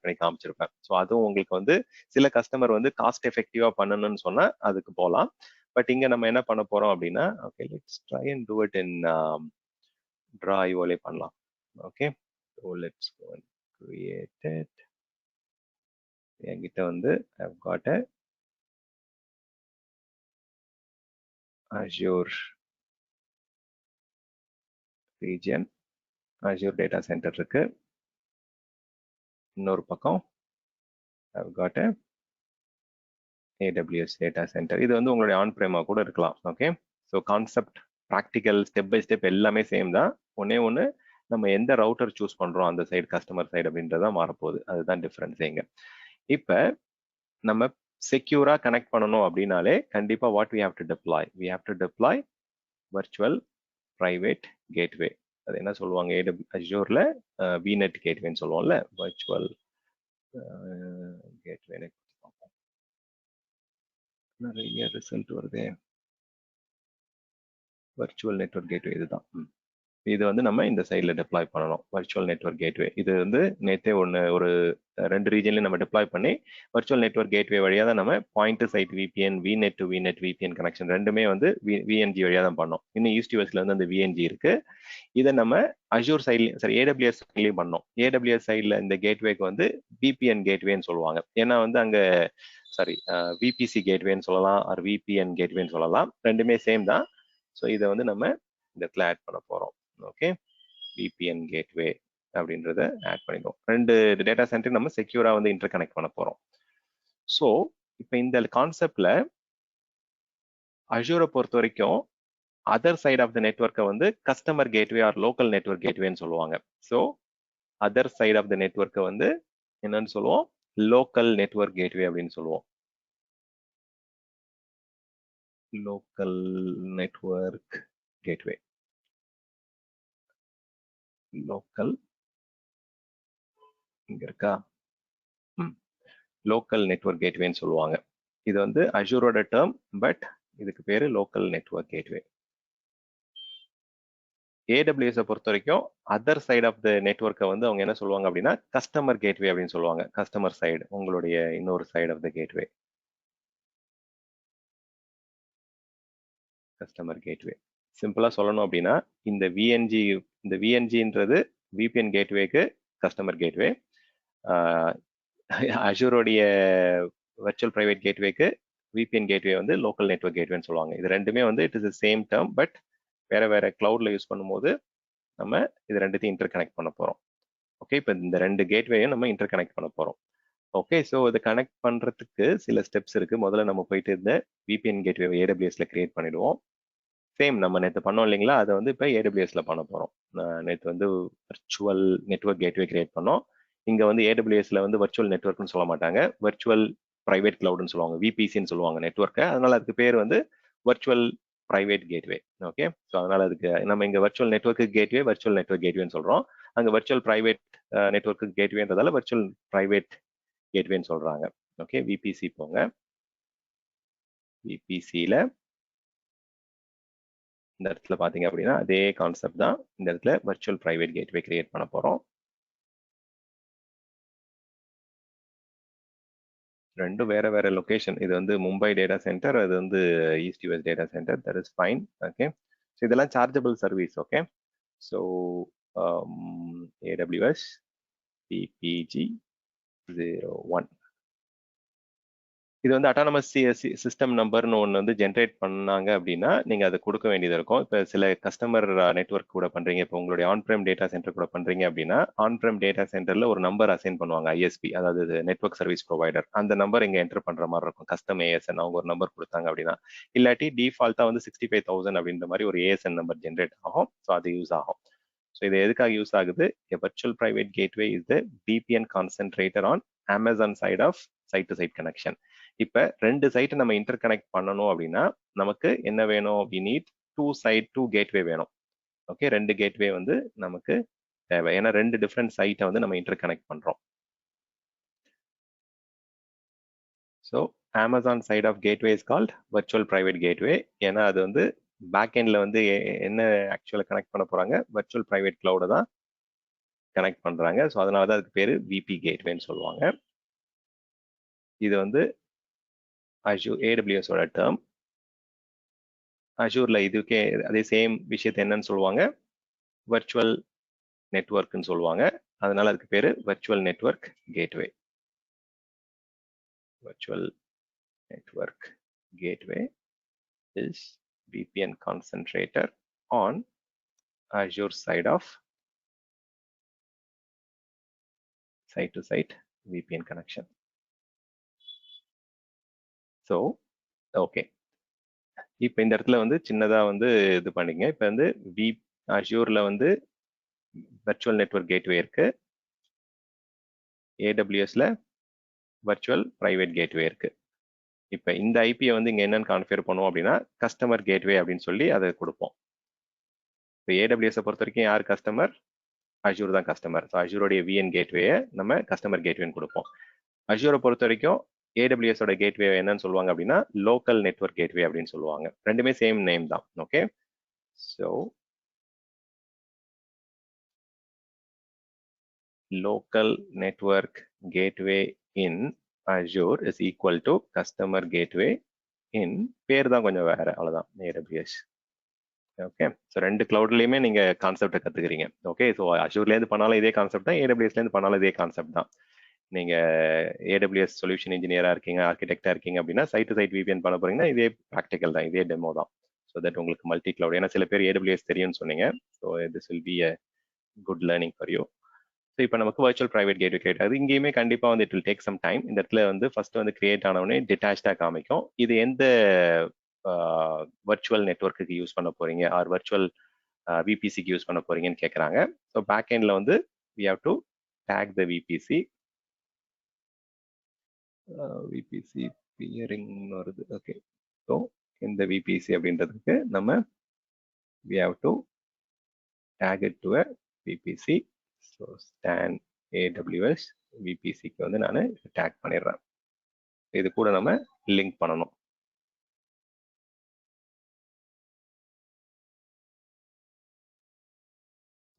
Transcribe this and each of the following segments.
Connect பண்ணி காமிச்சிருப்பேன். So அதுவும் உங்களுக்கு வந்து சில கஸ்டமர் வந்து காஸ்ட் எஃபெக்டிவா பண்ணணும்னு சொன்னா அதுக்கு போகலாம். பட் இங்க நம்ம என்ன பண்ண போறோம் அப்படின்னா, okay let's try and do it in டிராய்வோலே பண்ணலாம். Okay, so let's go and create it. என்கிட்ட வந்து I've got a Azure region, Azure data center இருக்கு. இன்னொரு பக்கம் I've got a AWS data center. இது வந்து உங்களுடைய ஆன் பிரேமா கூட இருக்கலாம். Okay, so concept practical step by step எல்லாமே சேம் தான். ஒன்று நம்ம எந்த ரவுட்டர் சூஸ் பண்றோம் அந்த சைடு கஸ்டமர் சைடு அப்படின்றதான் மாறப்போகுது. அதுதான் டிஃபரன்ஸ் இங்க. இப்போ நம்ம செக்யூரா கனெக்ட் பண்ணணும் அப்படின்னாலே கண்டிப்பா what we have to deploy virtual private gateway. அது என்ன சொல்லுவாங்க அஜூர்ல VNet கேட்வேன்னு சொல்லுவோம்ல, வர்ச்சுவல் கேட்வே. நிறைய ரிசல்ட் வருது. வர்ச்சுவல் நெட்வொர்க் கேட்வே இதுதான். இது வந்து நம்ம இந்த சைடில் டிப்ளாய் பண்ணணும். வர்ச்சுவல் நெட்வொர்க் கேட்வே இது வந்து நேற்றே ஒரு 2 ரீஜன்லையும் நம்ம டிப்ளாய் பண்ணி வர்ச்சுவல் நெட்வொர்க் கேட்வே வழியாக தான் நம்ம point side VPN, VNet to VNet VPN connection ரெண்டுமே வந்து VNG வழியாக தான் பண்ணோம். இன்னும் ஈஸ்ட் யூஎஸ்ல வந்து அந்த VNG இருக்கு. இதை நம்ம அஜூர் சைட்லையும் சரி AWS சைட்லையும் பண்ணோம். AWS சைடில் இந்த கேட்வேக்கு வந்து VPN கேட்வேன்னு சொல்லுவாங்க. ஏன்னா வந்து அங்கே VPC கேட்வேன்னு சொல்லலாம், ஆர் VPN கேட்வேன்னு சொல்லலாம். ரெண்டுமே சேம் தான். ஸோ இதை வந்து நம்ம இந்த இடத்துல ஆட் பண்ண போகிறோம். ஓகே, VPN கேட்வே அப்படின்றத ஆட் பண்ணிடுவோம். 2 டேட்டா சென்டர் நம்ம செக்யூரா வந்து இன்டர் கனெக்ட் பண்ண போறோம். ஸோ இப்போ இந்த கான்செப்ட்ல அஜூரை பொறுத்த வரைக்கும் அதர் சைட் ஆஃப் த நெட்வொர்க்கை வந்து customer gateway or local network கேட்வேன்னு சொல்லுவாங்க. So other side of the நெட்வொர்க்கை வந்து என்னன்னு சொல்லுவோம், லோக்கல் நெட்வொர்க் கேட்வே அப்படின்னு சொல்லுவோம். லோக்கல் நெட்வொர்க் கேட்வே, லோக்கல் இங்க இருக்கா, லோக்கல் நெட்வொர்க் கேட்வேன்னு சொல்லுவாங்க. இது வந்து அஜூரோட டேர்ம், பட் இதுக்கு பேரு லோக்கல் நெட்வொர்க் கேட்வே. AWS பொறுத்த வரைக்கும் அதர் சைட் ஆஃப் த நெட்வொர்க்கை வந்து அவங்க என்ன சொல்லுவாங்க அப்படின்னா கஸ்டமர் கேட்வே அப்படின்னு சொல்லுவாங்க. கஸ்டமர் சைடு, உங்களுடைய இன்னொரு side of the gateway, customer gateway. சிம்பிளா சொல்லணும் அப்படின்னா இந்த VNGன்றது VPN கேட்வேக்கு கஸ்டமர் கேட்வே, அஜூரோடைய வர்ச்சுவல் பிரைவேட் கேட்வேக்கு VPN கேட்வே வந்து லோக்கல் நெட்வொர்க் கேட்வேன்னு சொல்லுவாங்க. இது ரெண்டுமே வந்து it is same term, but வேற கிளவுட்ல யூஸ் பண்ணும்போது நம்ம இது ரெண்டுத்தையும் இன்டர் கனெக்ட் பண்ண போறோம். ஓகே, இப்போ இந்த 2 கேட்வேயும் நம்ம இன்டர் கனெக்ட் பண்ண போறோம். ஓகே, ஸோ இதை கனெக்ட் பண்றதுக்கு சில ஸ்டெப்ஸ் இருக்கு. முதல்ல நம்ம போயிட்டு இந்த VPN கேட்வே AWSல கிரியேட் பண்ணிடுவோம். சேம் நம்ம நேற்று பண்ணோம் இல்லைங்களா, அதை வந்து இப்போ AWSல பண்ண போறோம். நேற்று வந்து வர்ச்சுவல் நெட்வொர்க் கேட்வே கிரியேட் பண்ணோம். இங்க வந்து AWSல வந்து வர்ச்சுவல் நெட்வொர்க்னு சொல்ல மாட்டாங்க, வர்ச்சுவல் பிரைவேட் கிளவுட்னு சொல்லுவாங்க, VPCன்னு சொல்லுவாங்க நெட்வொர்க்கை. அதனால அதுக்கு பேர் வந்து virtual private gateway. Okay, so அதனால அதுக்கு நம்ம இங்க virtual network gateway virtual network கேட்வேன்னு சொல்றோம். அங்க வர்ச்சுவல் பிரைவேட் நெட்வொர்க் கேட்வேன்றதால வர்ச்சுவல் பிரைவேட் கேட்வேன்னு சொல்றாங்க. ஓகே, VPC போங்க. VPCல இந்த இடத்துல பாத்தீங்க அப்படின்னா அதே கான்செப்ட் தான். இந்த இடத்துல வர்ச்சுவல் பிரைவேட் கேட்வே கிரியேட் பண்ண போறோம். ரெண்டும் வேற லொகேஷன். இது வந்து மும்பை டேட்டா சென்டர், அது வந்து east US data centre. That is fine. Okay, so இதெல்லாம் chargeable service. Okay, so AWS PPG01 இது வந்து அட்டானமஸ் சிஸ்டம் நம்பர்னு ஒன்று வந்து ஜென்ரேட் பண்ணாங்க அப்படின்னா நீங்க அதை கொடுக்க வேண்டியது இருக்கும். இப்போ சில கஸ்டமர் நெட்வொர்க் கூட பண்றீங்க, இப்போ உங்களுடைய ஆன்பிரேம் டேட்டா சென்டர் கூட பண்றீங்க அப்படின்னா ஆன்பிரேம் டேட்டா சென்டர்ல ஒரு நம்பர் அசைன் பண்ணுவாங்க, ISP, அதாவது நெட்வொர்க் சர்வீஸ் ப்ரொவைடர். அந்த நம்பர் இங்க என்டர் பண்ற மாதிரி இருக்கும். கஸ்டம் ASN அவங்க ஒரு நம்பர் கொடுத்தாங்க அப்படின்னா, இல்லாட்டி டிஃபால்ட்டா வந்து 65,000 அப்படின்ற மாதிரி ஒரு ASN நம்பர் ஜென்ரேட் ஆகும். ஸோ அது யூஸ் ஆகும். ஸோ இது எதுக்காக யூஸ் ஆகுது? Virtual private gateway is the VPN concentrator on Amazon side of side to side connection. இப்ப 2 சைட்டை நம்ம இன்டர் கனெக்ட் பண்ணணும் அப்படின்னா நமக்கு என்ன வேணும்? we need 2 கேட்வே வேணும். ஓகே, 2 கேட்வே வந்து நமக்கு தேவை. ஏன்னா 2 டிஃப்ரெண்ட் சைட்டை வந்து நம்ம இன்டர் கனெக்ட் பண்றோம். So Amazon side of gateway is called virtual private gateway. ஏன்னா அது வந்து பேக் எண்ட்ல வந்து என்ன ஆக்சுவலா கனெக்ட் பண்ண போறாங்க? வர்ச்சுவல் பிரைவேட் கிளவுட தான் கனெக்ட் பண்றாங்க. ஸோ அதனால தான் அதுக்கு பேரு விபி கேட்வேன்னு சொல்லுவாங்க. இது வந்து அஷூர் AWS ஓட டேர்ம். அஷூர்ல இதுக்கே அதே சேம் விஷயத்தை என்னன்னு சொல்லுவாங்க, வர்ச்சுவல் நெட்வொர்க்னு சொல்லுவாங்க. அதனால அதுக்கு பேரு virtual network gateway. Virtual network gateway is VPN concentrator on Azure side of site-to-site VPN connection. So, okay. இப்போ இந்த இடத்துல வந்து சின்னதா வந்து இது பண்ணிங்க. இப்போ வந்து அஷூர்ல வந்து வர்ச்சுவல் நெட்வொர்க் கேட்வே இருக்கு. AWSல வர்ச்சுவல் பிரைவேட் கேட்வே இருக்கு. இப்போ இந்த ஐபியை வந்து இங்க என்னன்னு கான்ஃபிகர் பண்ணுவோம் அப்படின்னா கஸ்டமர் கேட்வே அப்படின்னு சொல்லி அதை கொடுப்போம். இப்போ AWS பொறுத்த வரைக்கும் யார் கஸ்டமர்? அஷூர் தான் கஸ்டமர். ஸோ அஷூரோடைய VN கேட்வேயை நம்ம கஸ்டமர் கேட்வேன்னு கொடுப்போம். அஷூரை பொறுத்த வரைக்கும் AWS ஓட கேட்வே என்னன்னு சொல்லுவாங்க அப்படின்னா லோக்கல் நெட்வொர்க் கேட்வே அப்படின்னு சொல்லுவாங்க. ரெண்டுமே சேம் நேம் தான். Okay, so local network gateway in Azure is equal to customer gateway in பேர் தான் கொஞ்சம் வேற, அவ்வளவுதான், AWS. ஓகே, ஸோ ரெண்டு கிளவுட்லயுமே நீங்க கான்செப்டை கத்துக்கிறீங்க. ஓகே, ஸோ அஷூர்ல இருந்து பண்ணாலும் இதே கான்செப்ட் தான், AWSல இருந்து பண்ணாலும் இதே கான்செப்ட் தான். நீங்க AWS சொல்யூஷன் இன்ஜினியரா இருக்கீங்க, ஆர்கிடெக்டா இருக்கீங்க அப்படின்னா சைட் டு சைட் VPN பண்ண போறீங்கன்னா இதே ப்ராக்டிக்கல் தான், இதே டெமோ தான். ஸோ தட் உங்களுக்கு மல்டி கிளவுட், ஏன்னா சில பேர் AWS தெரியும்னு சொன்னீங்க. So this will be a good learning for you. So இப்போ நமக்கு வர்ச்சுவல் பிரைவேட் கேட்வே கிரியேட் ஆகுது. இங்கேயுமே கண்டிப்பாக வந்து it will take some time. இந்த இடத்துல வந்து ஃபர்ஸ்ட் வந்து கிரியேட் ஆனவொடனே டிட்டாச்சாக காமிக்கும். இது எந்த வர்ச்சுவல் நெட்வொர்க்குக்கு யூஸ் பண்ண போறீங்க ஆர் வர்ச்சுவல் விபிசிக்கு யூஸ் பண்ண போறீங்கன்னு கேட்குறாங்க. ஸோ பேக் எண்ட்ல வந்து we have to take the VPC. VPC peering வருது. ஓகே, ஸோ இந்த விபிசி அப்படின்றதுக்கு நம்ம we have to take it to a VPC. So ஸ்டான் AWS விபிசிக்கு வந்து நான் டேக் பண்ணிடுறேன். இது கூட நம்ம லிங்க் பண்ணணும்.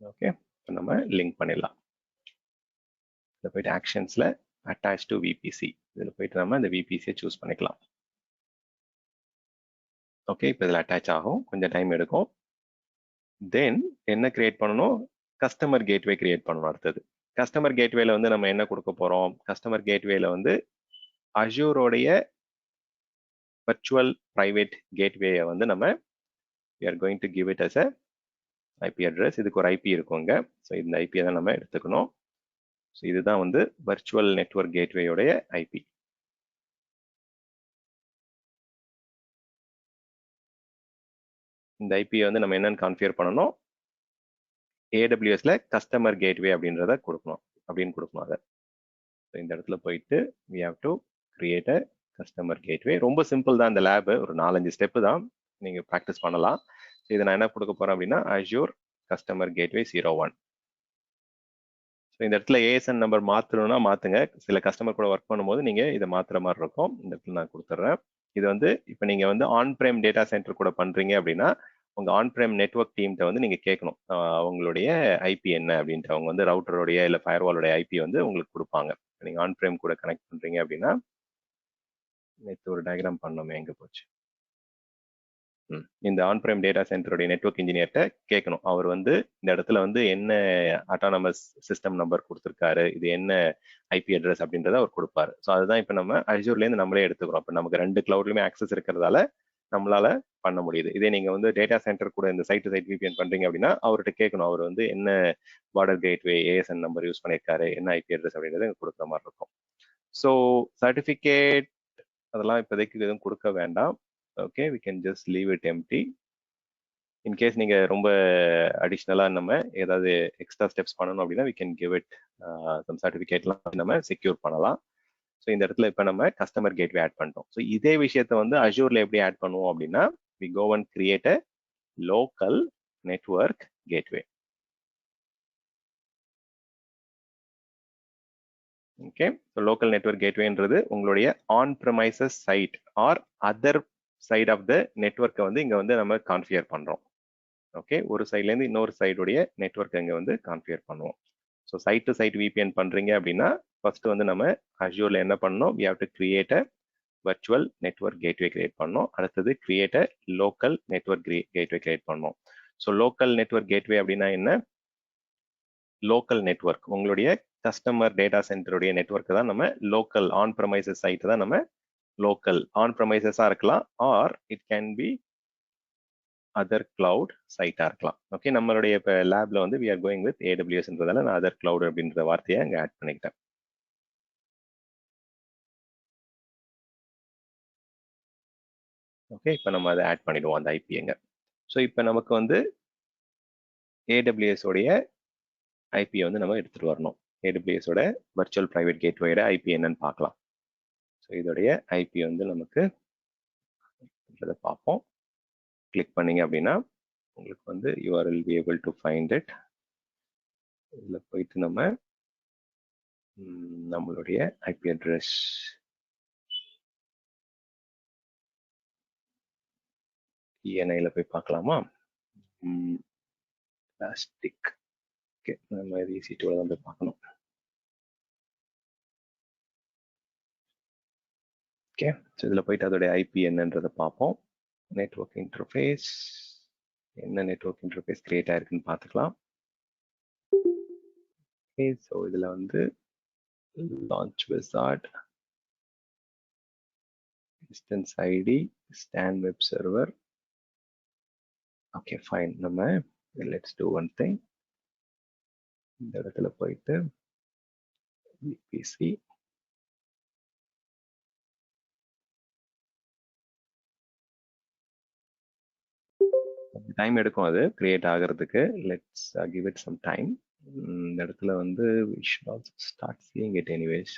ஓகே, நம்ம லிங்க் பண்ணிடலாம். இதில் போயிட்டு ஆக்ஷன்ஸ்ல அட்டாச் டு விபிசி, இதில் போயிட்டு நம்ம இந்த விபிசியை சூஸ் பண்ணிக்கலாம். ஓகே, இப்போ இதில் அட்டாச் ஆகும், கொஞ்சம் டைம் எடுக்கும். தென் என்ன கிரியேட் பண்ணணும்? கஸ்டமர் கேட்வே கிரியேட் பண்ணணும். அடுத்தது கஸ்டமர் கேட்வேல வந்து நம்ம என்ன கொடுக்க போறோம்? கஸ்டமர் கேட்வேல வந்து அஷூரோடைய வர்ச்சுவல் பிரைவேட் கேட்வேயை வந்து நம்ம we are going to give it as a IP address. இதுக்கு ஒரு IP இருக்குங்க. ஸோ இந்த ஐபியை தான் நம்ம எடுத்துக்கணும். ஸோ இதுதான் வந்து வர்ச்சுவல் நெட்வொர்க் கேட்வேயோடைய IP. இந்த ஐபியை வந்து நம்ம என்னன்னு கான்ஃபிகர் பண்ணணும்? AWSல கஸ்டமர் கேட்வே அப்படின்றத கொடுக்கணும், அப்படின்னு கொடுக்கணும் அதை. ஸோ இந்த இடத்துல போயிட்டு we have to create a customer gateway. ரொம்ப சிம்பிள் தான் இந்த லேப், ஒரு 4-5 ஸ்டெப்பு தான், நீங்க ப்ராக்டிஸ் பண்ணலாம். இதை நான் என்ன கொடுக்க போறேன் அப்படின்னா அஷூர் கஸ்டமர் கேட்வே 01. ஸோ இந்த இடத்துல ASN நம்பர் மாற்றணும்னா மாற்றுங்க. சில கஸ்டமர் கூட ஒர்க் பண்ணும்போது நீங்கள் இதை மாற்றுற மாதிரி இருக்கும். இந்த இடத்துல நான் கொடுத்துட்றேன். இது வந்து இப்போ நீங்கள் வந்து ஆன் பிரேம் டேட்டா சென்டர் கூட பண்ணுறீங்க அப்படின்னா உங்கள் ஆன் பிரேம் நெட்வொர்க் டீம்கிட்ட வந்து நீங்கள் கேட்கணும் அவங்களுடைய ஐபி என்ன அப்படின்ட்டு. அவங்க வந்து ரவுட்டருடைய இல்லை ஃபயர்வாலோடைய ஐபி வந்து உங்களுக்கு கொடுப்பாங்க. நீங்கள் ஆன் பிரேம் கூட கனெக்ட் பண்ணுறீங்க அப்படின்னா, நேற்று ஒரு டயக்ராம் பண்ணோமே, எங்கே போச்சு? இந்த ஆன் பிரேம் டேட்டா சென்டருடைய நெட்வொர்க் இன்ஜினியர்கிட்ட கேட்கணும், அவர் வந்து இந்த இடத்துல வந்து என்ன அட்டானமஸ் சிஸ்டம் நம்பர் கொடுத்துருக்காரு, இது என்ன ஐபி அட்ரஸ் அப்படின்றத அவர் கொடுப்பாரு. ஸோ அதுதான் இப்போ நம்ம அஷூர்லேருந்து நம்மளே எடுத்துக்கிறோம். இப்போ நமக்கு 2 கிளவுட்லையுமே ஆக்சஸ் இருக்கிறதால நம்மளால பண்ண முடியுது. இதே நீங்க வந்து டேட்டா சென்டர் கூட இந்த சைட் டு சைட் VPN பண்றீங்க அப்படின்னா அவர்கிட்ட கேட்கணும், அவர் வந்து என்ன border gateway ASN number use பண்ணியிருக்காரு, என்ன ஐபி அட்ரஸ் அப்படின்றத கொடுக்குற மாதிரி இருக்கும். ஸோ சர்டிஃபிகேட் அதெல்லாம் இப்போதைக்கு எதுவும் கொடுக்க வேண்டாம். Okay, we can just leave it empty. In case நீங்க ரொம்ப அடிஷ்னலா நம்ம ஏதாவது எக்ஸ்ட்ரா ஸ்டெப்ஸ் பண்ணணும் அப்படின்னா we can give it some certificateலாம் நம்ம செக்யூர் பண்ணலாம். ஸோ இந்த இடத்துல இப்போ நம்ம கஸ்டமர் கேட்வே ஆட் பண்ணிட்டோம். ஸோ இதே விஷயத்த வந்து அஷூர்ல எப்படி ஆட் பண்ணுவோம் அப்படின்னா we go and create a local network gateway. Okay, so local network கேட்வேன்றது உங்களுடைய on premises side or other side of the நெட்வொர்க்கை வந்து இங்கே வந்து நம்ம கான்ஃபிகர் பண்ணுறோம். ஓகே, ஒரு சைட்லேருந்து இன்னொரு சைடுடைய நெட்வொர்க் இங்கே வந்து கான்ஃபிகர் பண்ணுவோம். So side to side VPN பண்றீங்க அப்படின்னா ஃபர்ஸ்ட் வந்து நம்ம அஷ்யூர்ல என்ன பண்ணணும், we have to create a virtual network gateway create பண்ணோம். அடுத்தது create a local network gateway create பண்ணோம். ஸோ லோக்கல் நெட்வொர்க் கேட்வே அப்படின்னா என்ன, லோக்கல் நெட்வொர்க் உங்களுடைய கஸ்டமர் டேட்டா சென்டருடைய நெட்வொர்க் தான் நம்ம லோக்கல் ஆன் ப்ரமைசஸ் சைட் தான் நம்ம லோக்கல் ஆன் ப்ரமைசஸா இருக்கலாம், or it can be other cloud சைட்டா இருக்கலாம். ஓகே, நம்மளுடைய இப்போ லேப்ல வந்து we are going with AWSன்றதால நான் அதர் கிளவுட் அப்படின்ற வார்த்தையை அங்கே ஆட் பண்ணிக்கிட்டேன். ஓகே, இப்போ நம்ம அதை ஆட் பண்ணிடுவோம் அந்த ஐபி எங்க. ஸோ இப்போ நமக்கு வந்து AWS உடைய ஐபியை வந்து நம்ம எடுத்துட்டு வரணும். AWS ஓட வர்ச்சுவல் பிரைவேட் கேட்வேயோட ஐபி என்னன்னு பார்க்கலாம். ஸோ இதோடைய ஐபி வந்து நமக்கு பார்ப்போம். கிளிக் பண்ணீங்க அப்படின்னா உங்களுக்கு வந்து URL be able to find it. இதில் போயிட்டு நம்மளுடைய ஐபி அட்ரஸ் ENIல போய் பார்க்கலாமா. பிளாஸ்டிக். ஓகே, நம்ம EC2ல தான் போய் பார்க்கணும். ஓகே, ஸோ இதில் போயிட்டு அதோடைய ஐபி என்னன்றதை பார்ப்போம். நெட்வொர்க் இன்டர்ஃபேஸ், என்ன நெட்வொர்க் இன்டர்ஃபேஸ் கிரியேட் ஆயிருக்குன்னு பார்த்துக்கலாம். ஓகே, ஸோ இதில் வந்து launch wizard, instance ID, stand web server. Okay fine, நம்ம லெட்ஸ் டூ ஒன் திங். இந்த இடத்துல போயிட்டு VPC, டைம் எடுக்கும் அது கிரியேட் ஆகிறதுக்கு. Let's give it some time. இந்த இடத்துல வந்து we should also start seeing it anyways.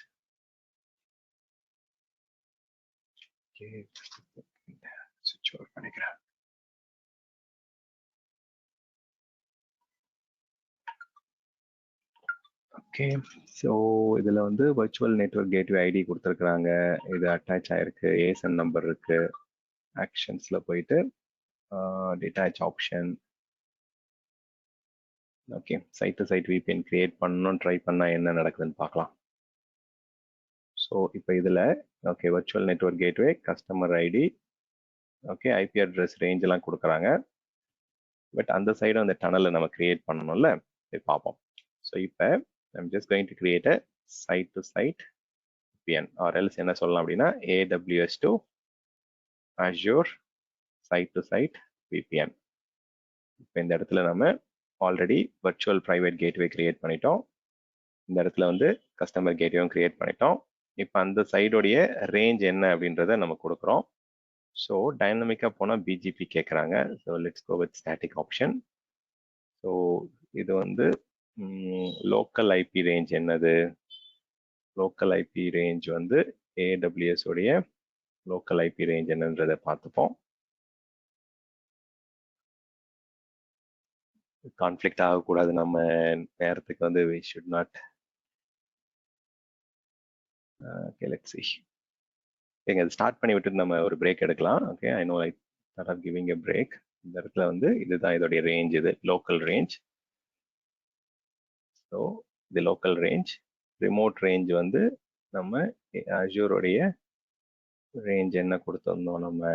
Okay, switch over பண்ணிக்கிறேன். ஓகே, ஸோ இதில் வந்து வர்ச்சுவல் நெட்வொர்க் கேட்வே ஐடி கொடுத்துருக்குறாங்க. இது அட்டாச் ஆயிருக்கு, ஏசன் நம்பர் இருக்கு. ஆக்ஷன்ஸில் போயிட்டு detach option. Okay, side to side VPN create பண்ணணும், ட்ரை பண்ணால் என்ன நடக்குதுன்னு பார்க்கலாம். ஸோ இப்போ இதில் okay virtual network gateway, customer ID, okay IP address range எல்லாம் கொடுக்குறாங்க. பட் அந்த சைடு அந்த டனலை நம்ம கிரியேட் பண்ணணும்ல, போய் பார்ப்போம். ஸோ இப்போ I'm just going to create a site to site VPN, or else என்ன சொல்லலாம் அப்படின்னா AWS to Azure site to site VPN. இப்போ இந்த இடத்துல நம்ம already virtual private gateway create பண்ணிட்டோம். இந்த இடத்துல வந்து கஸ்டமர் கேட்வேயும் கிரியேட் பண்ணிட்டோம். இப்போ அந்த சைடோடைய ரேஞ்ச் என்ன அப்படின்றத நம்ம கொடுக்குறோம். ஸோ டைனமிக்காக போனால் BGP கேட்குறாங்க. So let's go with static option. So இது வந்து லோக்கல் ஐபி ரேஞ்ச் என்னது, லோக்கல் ஐபி ரேஞ்ச் வந்து AWS உடைய லோக்கல் ஐபி ரேஞ்ச் என்னன்றதை பார்த்துப்போம். கான்ஃப்ளிக்ட் ஆகக்கூடாது, நம்ம நேரத்துக்கு வந்து we should not. Okay, let's see. எங்க ஸ்டார்ட் பண்ணி விட்டு நம்ம ஒரு பிரேக் எடுக்கலாம். Okay, I know like start off giving a break. இந்த இடத்துல வந்து இதுதான் இதோடைய ரேஞ்ச், இது லோக்கல் ரேஞ்ச். ஸோ இது லோக்கல் ரேஞ்ச். ரிமோட் ரேஞ்ச் வந்து நம்ம அஜூரோடைய ரேஞ்ச் என்ன கொடுத்துருந்தோம், நம்ம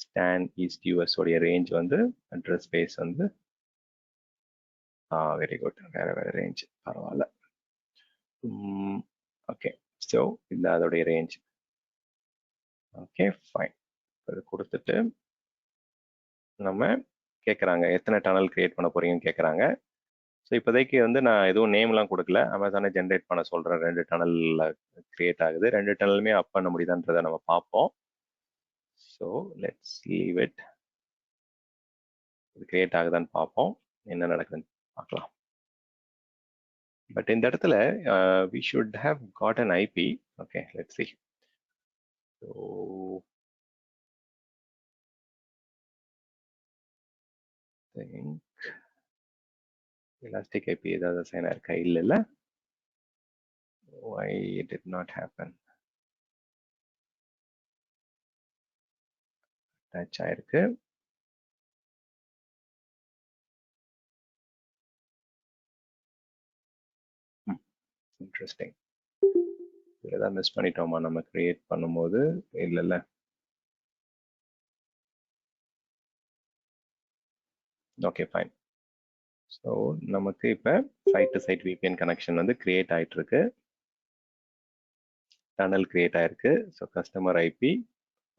ஸ்டான் ஈஸ்ட் யூஎஸ் உடைய ரேஞ்ச் வந்து அட்ரஸ் ஸ்பேஸ் வந்து வெரி குட், வேற ரேஞ்ச், பரவாயில்ல. ஓகே, ஸோ இந்த அதோடைய ரேஞ்ச். ஓகே ஃபைன், அது கொடுத்துட்டு நம்ம கேட்குறாங்க எத்தனை டனல் கிரியேட் பண்ண போறீங்கன்னு கேட்குறாங்க. ஸோ இப்போதைக்கு வந்து நான் எதுவும் நேம்லாம் கொடுக்கல, அமேசானே ஜென்ரேட் பண்ண சொல்கிறேன். 2 டனலில் கிரியேட் ஆகுது, 2 டனலுமே அப் பண்ண முடியுதான்றதை நம்ம பார்ப்போம். So let's leave it. இது கிரியேட் ஆகுதான்னு பார்ப்போம், என்ன நடக்குதுன்னு பார்க்கலாம். பட் இந்த இடத்துல we should have got an IP. Okay, let's see. So I think elastic IP ஏதாவது அசைன் ஆயிருக்கா, இல்ல why it did not happen. Attach ஆயிருக்கு. இன்ட்ரெஸ்டிங். ஏதாவது மிஸ் பண்ணிட்டோமா நம்ம கிரியேட் பண்ணும்போது? இல்ல. Okay, fine. ஸோ நமக்கு இப்போ side to side VPN connection வந்து கிரியேட் ஆயிட்டு இருக்கு. டனல் கிரியேட் ஆயிருக்கு. So customer IP,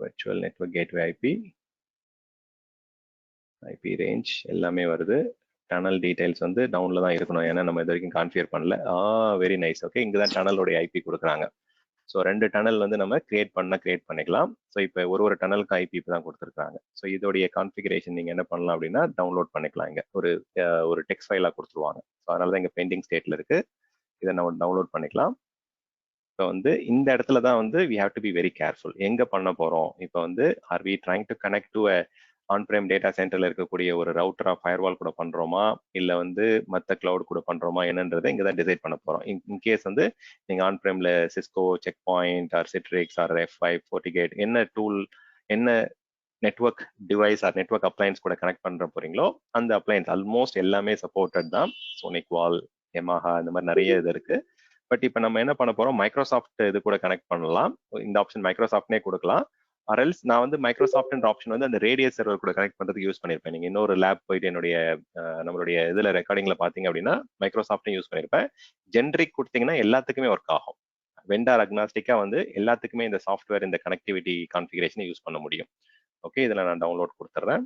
virtual network gateway IP range எல்லாமே வருது. டனல் டீடைல்ஸ் வந்து டவுன்ல தான் இருக்கணும், ஏன்னா நம்ம இது வரைக்கும் கான்ஃபிகர் பண்ணல. Very nice. ஓகே, இங்கே தான் டனலோடைய ஐபி கொடுக்குறாங்க. ஸோ 2 டனல் வந்து நம்ம கிரியேட் பண்ணிக்கலாம். ஸோ இப்போ ஒரு டனலுக்கு ஐபி தான் கொடுத்துருக்காங்க. ஸோ இதோடைய கான்ஃபிகரேஷன் நீங்கள் என்ன பண்ணலாம் அப்படின்னா டவுன்லோட் பண்ணிக்கலாம். இங்கே ஒரு டெக்ஸ்ட் ஃபைலாக கொடுத்துருவாங்க. ஸோ அதனால தான் இங்கே பெண்டிங் ஸ்டேட்டில் இருக்கு. இதை நம்ம டவுன்லோட் பண்ணிக்கலாம். இப்போ வந்து இந்த இடத்துல தான் வந்து we have to be very careful. எங்கே பண்ண போகிறோம்? இப்போ வந்து are we trying to connect to a on-frame data சென்டர்ல இருக்கக்கூடிய ஒரு ரவுட்டரா ஃபயர்வால் கூட பண்றோமா, இல்ல வந்து மற்ற கிளவுட் கூட பண்றோமா என்னன்றதை இங்க தான் டிசைட் பண்ண போறோம். இன்கேஸ் வந்து நீங்க ஆன்-பிரேம்ல Cisco, check point or Citrix or F5, FortiGate என்ன டூல், என்ன network device or network appliance கூட கனெக்ட் பண்ற போறீங்களோ அந்த அப்ளையன்ஸ் ஆல்மோஸ்ட் எல்லாமே சப்போர்ட்டட் தான். சோனிக் வால், யமஹா, இந்த மாதிரி நிறைய இது இருக்கு. பட் இப்போ நம்ம என்ன பண்ண போறோம், மைக்ரோசாஃப்ட் இது கூட கனெக்ட் பண்ணலாம். இந்த ஆப்ஷன் மைக்ரோசாஃப்ட்னே கொடுக்கலாம். அரல்ஸ் நான் வந்து மைக்ரோசாஃப்ட்ன்ற ஆப்ஷன் வந்து அந்த ரேடியஸ் சர்வர் கூட கனெக்ட் பண்றதுக்கு யூஸ் பண்ணிருப்பேன். நீங்க இன்னொரு லேப் போயிட்டு என்னுடைய நம்மளுடைய இதுல ரெக்கார்டிங்ல பாத்தீங்க அப்படின்னா மைக்ரோசாஃப்ட்டும் யூஸ் பண்ணிருப்பேன். ஜென்ரிக் கொடுத்தீங்கன்னா எல்லாத்துக்குமே ஒர்க் ஆகும். வெண்டார் அக்னாஸ்டிக்கா வந்து எல்லாத்துக்குமே இந்த சாஃப்ட்வேர் இந்த கனெக்டிவிட்டி கான்ஃபிகரேஷனை யூஸ் பண்ண முடியும். ஓகே, இதுல நான் டவுன்லோட் கொடுத்துட்றேன்.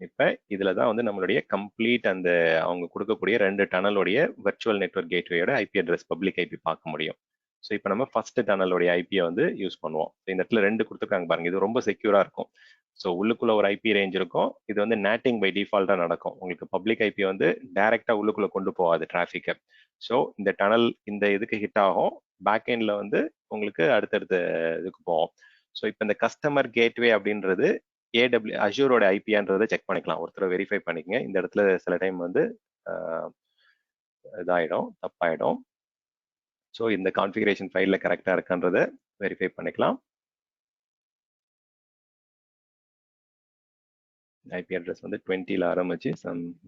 இப்ப இதுல தான் வந்து நம்மளுடைய கம்ப்ளீட் அந்த அவங்க கொடுக்கக்கூடிய 2 டனலோடைய வர்ச்சுவல் நெட்வொர்க் கேட்வேயோட ஐபி அட்ரஸ், பப்ளிக் ஐபி பார்க்க முடியும். ஸோ இப்போ நம்ம ஃபர்ஸ்ட் டனலோடைய ஐபியை வந்து யூஸ் பண்ணுவோம். இந்த இடத்துல 2 கொடுத்துருக்காங்க பாருங்க, இது ரொம்ப செக்யூரா இருக்கும். ஸோ உள்ளுக்குள்ள ஒரு ஐபி ரேஞ்ச் இருக்கும். இது வந்து நேட்டிங் பை டிஃபால்ட்டா நடக்கும். உங்களுக்கு பப்ளிக் ஐபி வந்து டைரக்டா உள்ளுக்குள்ள கொண்டு போகாது டிராஃபிக்கை. ஸோ இந்த டனல் இந்த இதுக்கு ஹிட் ஆகும். பேக் எண்ட்ல வந்து உங்களுக்கு அடுத்தடுத்த இதுக்கு போகும். ஸோ இப்போ இந்த கஸ்டமர் கேட்வே அப்படின்றது அஷூரோட ஐபியான்றதை செக் பண்ணிக்கலாம். ஒருத்தர் வெரிஃபை பண்ணிக்கங்க. இந்த இடத்துல சில டைம் வந்து இதாயிடும், தப்பாயிடும். ஸோ இந்த கான்ஃபிகரேஷன் ஃபைலில் கரெக்டாக இருக்கான்றதை வெரிஃபை பண்ணிக்கலாம். ஐபி அட்ரஸ் வந்து 20ல ஆரம்பிச்சு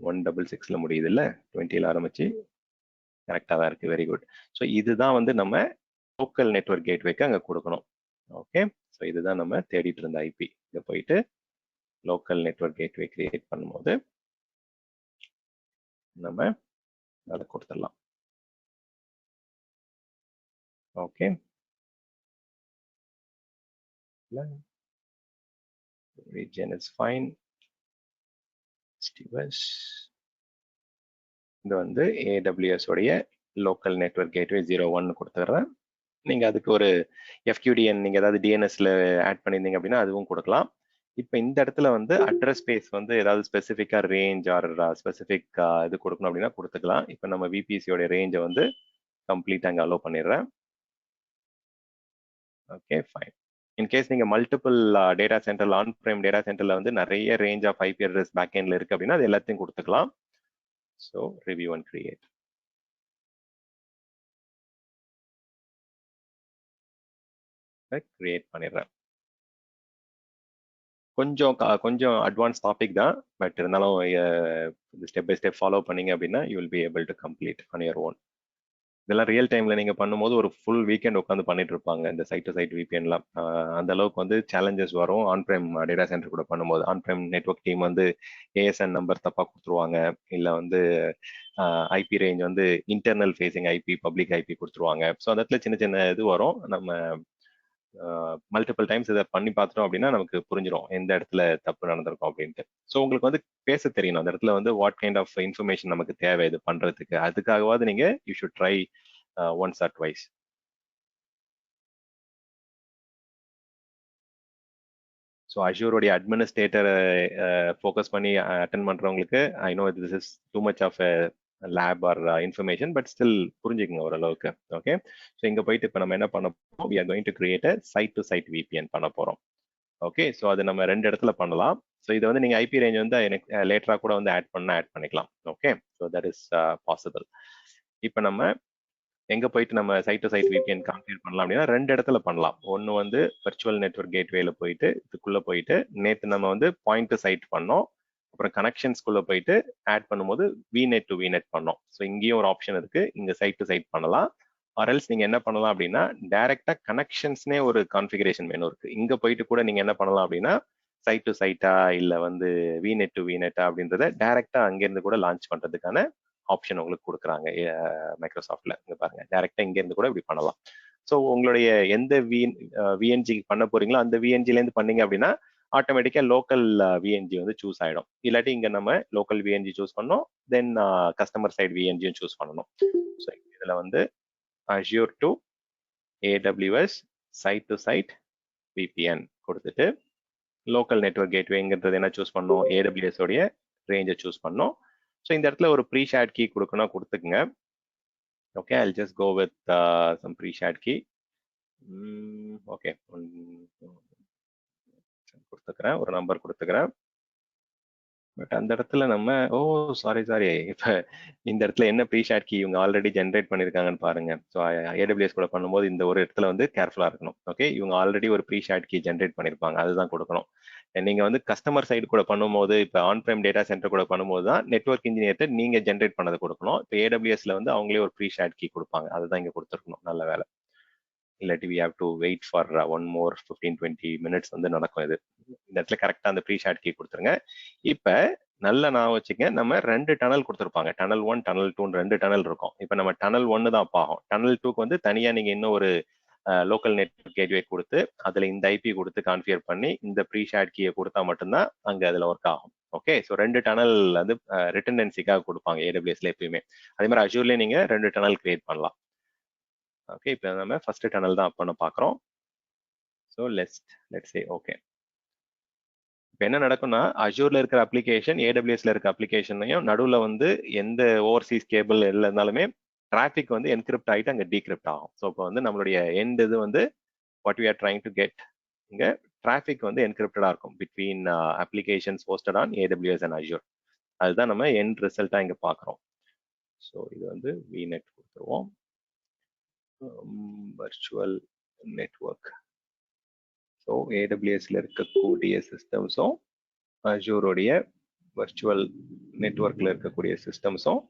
166ல முடியுது இல்லை, 20ல ஆரம்பிச்சு கரெக்டாக தான் இருக்கு. Very good. ஸோ இதுதான் வந்து நம்ம லோக்கல் நெட்வொர்க் கேட்வேக்கு அங்கே கொடுக்கணும். ஓகே, ஸோ இதுதான் நம்ம தேடிட்டு இருந்த ஐபி. இங்கே போயிட்டு லோக்கல் நெட்வொர்க் கேட்வே கிரியேட் பண்ணும்போது நம்ம அதை கொடுத்துடலாம். Okay, region is fine. இது வந்து AWS உடைய லோக்கல் நெட்வொர்க் கேட்வே 01 கொடுத்துட்றேன். நீங்க அதுக்கு ஒரு FQDN நீங்க ஏதாவது DNSல ஆட் பண்ணியிருந்தீங்க அப்படின்னா அதுவும் கொடுக்கலாம். இப்போ இந்த இடத்துல வந்து அட்ரஸ் ஸ்பேஸ் வந்து ஏதாவது ஸ்பெசிஃபிக்கா ரேஞ்ச் ஆர் ஸ்பெசிஃபிக் இது கொடுக்கணும் அப்படின்னா கொடுத்துக்கலாம். இப்போ நம்ம VPCயோட ரேஞ்சை வந்து கம்ப்ளீட்டாக அங்கே அலோவ் பண்ணிடுறேன். Okay, fine. இன்கேஸ் நீங்க மல்டிபிள் டேட்டா சென்டர்ல ஆன்-பிரேம் டேட்டா சென்டர்ல வந்து நிறைய range of IP address back எண்ட்ல இருக்கு அப்படின்னா அது எல்லாத்தையும் கொடுத்துக்கலாம். So review and create. Create பண்ணிடுறேன். கொஞ்சம் அட்வான்ஸ் டாபிக் தான், பட் இருந்தாலும் ஸ்டெப் பை ஸ்டெப் ஃபாலோ பண்ணீங்க அப்படின்னா you will be able to complete on your own. இதெல்லாம் ரியல் டைம்ல நீங்க பண்ணும்போது ஒரு ஃபுல் வீக்கெண்ட் உட்காந்து பண்ணிட்டு இருப்பாங்க இந்த சைட் டு சைட் VPNலாம். அந்த அளவுக்கு வந்து சேலஞ்சஸ் வரும் ஆன்-பிரேம் டேட்டா சென்டர் கூட பண்ணும்போது. ஆன்-பிரேம் நெட்வொர்க் டீம் வந்து ASN நம்பர் தப்பா கொடுத்துருவாங்க, இல்ல வந்து ஐபி ரேஞ்ச் வந்து internal facing IP, public IP கொடுத்துருவாங்க. ஸோ அந்த இடத்துல சின்ன சின்ன இது வரும். நம்ம மல்டிபிள் டைம்ஸ் இதை பண்ணி பார்த்துட்டோம் அப்படின்னா நமக்கு புரிஞ்சிடும் எந்த இடத்துல தப்பு நடந்திருக்கும் அப்படின்ட்டு. ஸோ உங்களுக்கு வந்து பேச தெரியணும் அந்த இடத்துல வந்து வாட் கைண்ட் ஆஃப் இன்ஃபர்மேஷன் நமக்கு தேவை இது பண்றதுக்கு. அதுக்காகவாது நீங்க you should try once or twice. So அஷூரோடைய அட்மினிஸ்ட்ரேட்டரை ஃபோக்கஸ் பண்ணி அட்டென்ட் பண்றவங்களுக்கு I know this is too much of lab or information, but still புரிஞ்சுக்கங்க ஓரளவுக்கு. ஓகே, ஸோ இங்க போயிட்டு இப்போ நம்ம என்ன பண்ண போறோம், we are going to create a site to site VPN பண்ண போறோம். ஓகே, ஸோ அது நம்ம 2 இடத்துல பண்ணலாம். ஸோ இதை வந்து நீங்க ஐபி ரேஞ்ச் வந்து எனக்கு லேட்டரா கூட வந்து ஆட் பண்ணிக்கலாம். Okay, so that is possible. இப்போ நம்ம எங்க போயிட்டு நம்ம side to side VPN configure பண்ணலாம் அப்படின்னா 2 இடத்துல பண்ணலாம். ஒன்று வந்து வர்ச்சுவல் நெட்வொர்க் கேட்வேல போயிட்டு இதுக்குள்ள போயிட்டு நேற்று நம்ம வந்து பாயிண்ட் டு சைட் பண்ணோம். அப்புறம் கனெக்ஷன்ஸ்குள்ள போயிட்டு ஆட் பண்ணும்போது விநெட் டு விநெட் பண்ணோம். ஸோ இங்கேயும் ஒரு ஆப்ஷன் இருக்கு, இங்க சைட் டு சைட் பண்ணலாம். ஆர்எல்ஸ் நீங்க என்ன பண்ணலாம் அப்படின்னா டைரக்டா கனெக்ஷன்ஸ்னே ஒரு கான்ஃபிகரேஷன் மெனு இருக்கு, இங்க போயிட்டு கூட நீங்க என்ன பண்ணலாம் அப்படின்னா சைட் டு சைட்டா இல்ல வந்து விநெட் டு விநெட்டா அப்படின்றத டைரக்டா அங்கிருந்து கூட லான்ச் பண்றதுக்கான ஆப்ஷன் உங்களுக்கு கொடுக்குறாங்க மைக்ரோசாஃப்ட்ல. இங்க பாருங்க, டைரக்டா இங்க இருந்து கூட இப்படி பண்ணலாம். ஸோ உங்களுடைய எந்த விஎன்ஜி பண்ண போறீங்களோ அந்த விஎன்ஜில இருந்து பண்ணீங்க அப்படின்னா ஆட்டோமேட்டிக்கா லோக்கல் விஎன்ஜி வந்து சூஸ் ஆயிடும். இல்லாட்டி இங்க நம்ம லோக்கல் விஎன்ஜி சூஸ் பண்ணோம், தென் கஸ்டமர் சைட் விஎன்ஜியும் சூஸ் பண்ணணும். ஸோ இதுல வந்து Azure to AWS side to side VPN கொடுத்துட்டு லோக்கல் நெட்வொர்க் கேட்வேங்கிறது என்ன சூஸ் பண்ணோம், AWS உடைய ரேஞ்சை சூஸ் பண்ணோம். ஸோ இந்த இடத்துல ஒரு ப்ரீ ஷேர்ட் கீ கொடுக்கணும், கொடுத்துக்குங்க. Okay, I'll just go with some pre-shared key. Okay, கொடுத்துக்கிறேன், ஒரு நம்பர் கொடுத்துக்கிறேன். பட் அந்த இடத்துல நம்ம சாரி இப்போ இந்த இடத்துல என்ன ப்ரீ-ஷேர்ட் கீ இவங்க ஆல்ரெடி ஜென்ரேட் பண்ணியிருக்காங்கன்னு பாருங்க. ஸோ AWS கூட பண்ணும்போது இந்த ஒரு இடத்துல வந்து கேர்ஃபுல்லாக இருக்கணும். ஓகே, இவங்க ஆல்ரெடி ஒரு ப்ரீ-ஷேர்ட் கீ ஜென்ரேட் பண்ணியிருப்பாங்க, அதுதான் கொடுக்கணும். நீங்க வந்து கஸ்டமர் சைடு கூட பண்ணும்போது இப்போ ஆன் பிரைம் டேட்டா சென்டர் கூட பண்ணும்போது தான் நெட்வொர்க் இன்ஜினியர்ட்ட நீங்க ஜென்ரேட் பண்ணதை கொடுக்கணும். இப்போ AWSல வந்து அவங்களே ஒரு ப்ரீ-ஷேர்ட் கீ கொடுப்பாங்க, அதுதான் இங்க கொடுத்துருக்கணும். நல்ல வேலை, இல்லாட்டி we have to wait for one more 15-20 minutes வந்து நடக்கும். இது இந்த இடத்துல கரெக்டா அந்த ப்ரீ-ஷேர்ட் கீ கொடுத்துருங்க. இப்ப நல்ல நான் வச்சுக்க, நம்ம 2 டனல் கொடுத்துருப்பாங்க, டனல் 1 டனல் 2 2 டனல் இருக்கும். இப்ப நம்ம டனல் 1 தான் ஆகும். டனல் 2க்கு வந்து தனியா நீங்க இன்னும் ஒரு லோக்கல் நெட்வொர்க் கேட்வே கொடுத்து அதுல இந்த ஐபி கொடுத்து கான்ஃபிகர் பண்ணி இந்த ப்ரீ-ஷேர்ட் கீயை கொடுத்தா மட்டும்தான் அங்க அதுல ஒர்க் ஆகும். ஓகே, ஸோ 2 டனல் வந்து ரிட்டர்டன்சிக்காக கொடுப்பாங்க AWSல எப்பயுமே. அதே மாதிரி அஜூர்லயே நீங்க 2 டனல் கிரியேட் பண்ணலாம். ஓகே, இப்போ நம்ம ஃபர்ஸ்ட் டனல் தான் பண்ண பார்க்குறோம். So let's say okay. இப்போ என்ன நடக்கும்னா அஜூர்ல இருக்கிற அப்ளிகேஷன் AWSல இருக்க அப்ளிகேஷனையும் நடுவில் வந்து எந்த ஓவர்சீஸ் கேபிள் இருந்தாலுமே டிராஃபிக் வந்து என்கிரிப்ட் ஆகிட்டு அங்கே டீக்ரிப்ட் ஆகும். ஸோ இப்போ வந்து நம்மளுடைய எண்ட் இது வந்து what we are trying to get, இங்கே டிராஃபிக் வந்து என்கிரிப்டடா இருக்கும் between applications hosted on AWS and Azure. அதுதான் நம்ம எண்ட் ரிசல்ட்டா இங்கே பார்க்குறோம். ஸோ இது வந்து விநெட் கொடுத்துருவோம், வர்ச்சுவல் நெட்வொர்க். ஸோ ஏடபிள்யூஎஸ்ல இருக்கக்கூடிய சிஸ்டம்ஸும் அஜூரோடைய வர்ச்சுவல் நெட்வொர்க்ல இருக்கக்கூடிய சிஸ்டம்ஸும்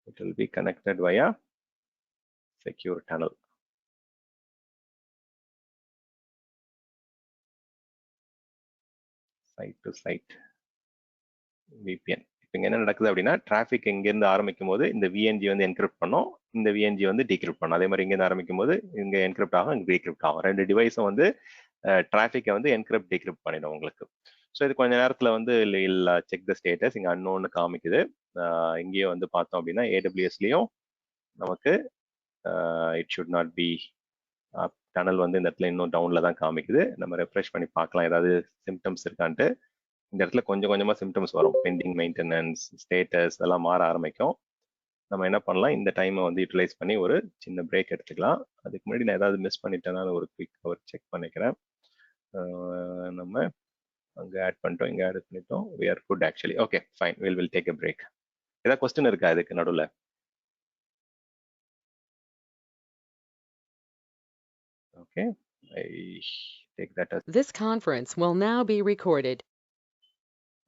it will be connected via secure tunnel. Site to site VPN. இப்போ இங்க என்ன நடக்குது அப்படின்னா டிராஃபிக் இருந்து ஆரம்பிக்கும் போது இந்த விஎன்ஜி வந்து என்கிரிப்ட் பண்ணும், இந்த விஎன்ஜி வந்து டீக்ரிப்ட் பண்ணும். அதே மாதிரி இருந்து ஆரம்பிக்கும் போது இங்க என்கிரிப்ட் ஆகும், இங்க டீக்ரிப்ட் ஆகும். 2 டிவைஸும் வந்து டிராஃபிக்கை வந்து என்கிரிப்ட் டீக்ரிப்ட் பண்ணிடும் உங்களுக்கு. ஸோ இது கொஞ்ச நேரத்துல வந்து இல்ல செக் த ஸ்டேட்டஸ் இங்க அன்னோன்னு காமிக்குது. இங்கேயும் வந்து பார்த்தோம் அப்படின்னா AWSலயும் நமக்கு it should not be tunnel வந்து இந்த இடத்துல இன்னும் டவுன்ல தான் காமிக்குது. நம்ம ரெஃப்ரெஷ் பண்ணி பார்க்கலாம் ஏதாவது சிம்டம்ஸ் இருக்கான்ட்டு. இந்த இடத்துல கொஞ்சம் கொஞ்சமா சிம்டம்ஸ் வரும், பெண்டிங் மெயின்டெனன்ஸ், ஸ்டேட்டஸ் எல்லாம் மாற ஆரம்பிக்கும். நம்ம என்ன பண்ணலாம், இந்த டைமை வந்து யூட்டிலைஸ் பண்ணி ஒரு சின்ன பிரேக் எடுத்துக்கலாம். அதுக்கு முன்னாடி நான் ஏதாவது மிஸ் பண்ணிட்டேன்னா ஒரு குவிக் கவர் செக் பண்ணிக்கிறேன். நம்ம அங்கே ஆட் பண்ணிட்டோம், இங்கே ஆட் பண்ணிட்டோம், we are good actually. Okay, fine, we'll take a break. ஏதாவது கொஸ்டின் இருக்கா இதுக்கு நடுவில்? Okay, I take that as this conference will now be recorded.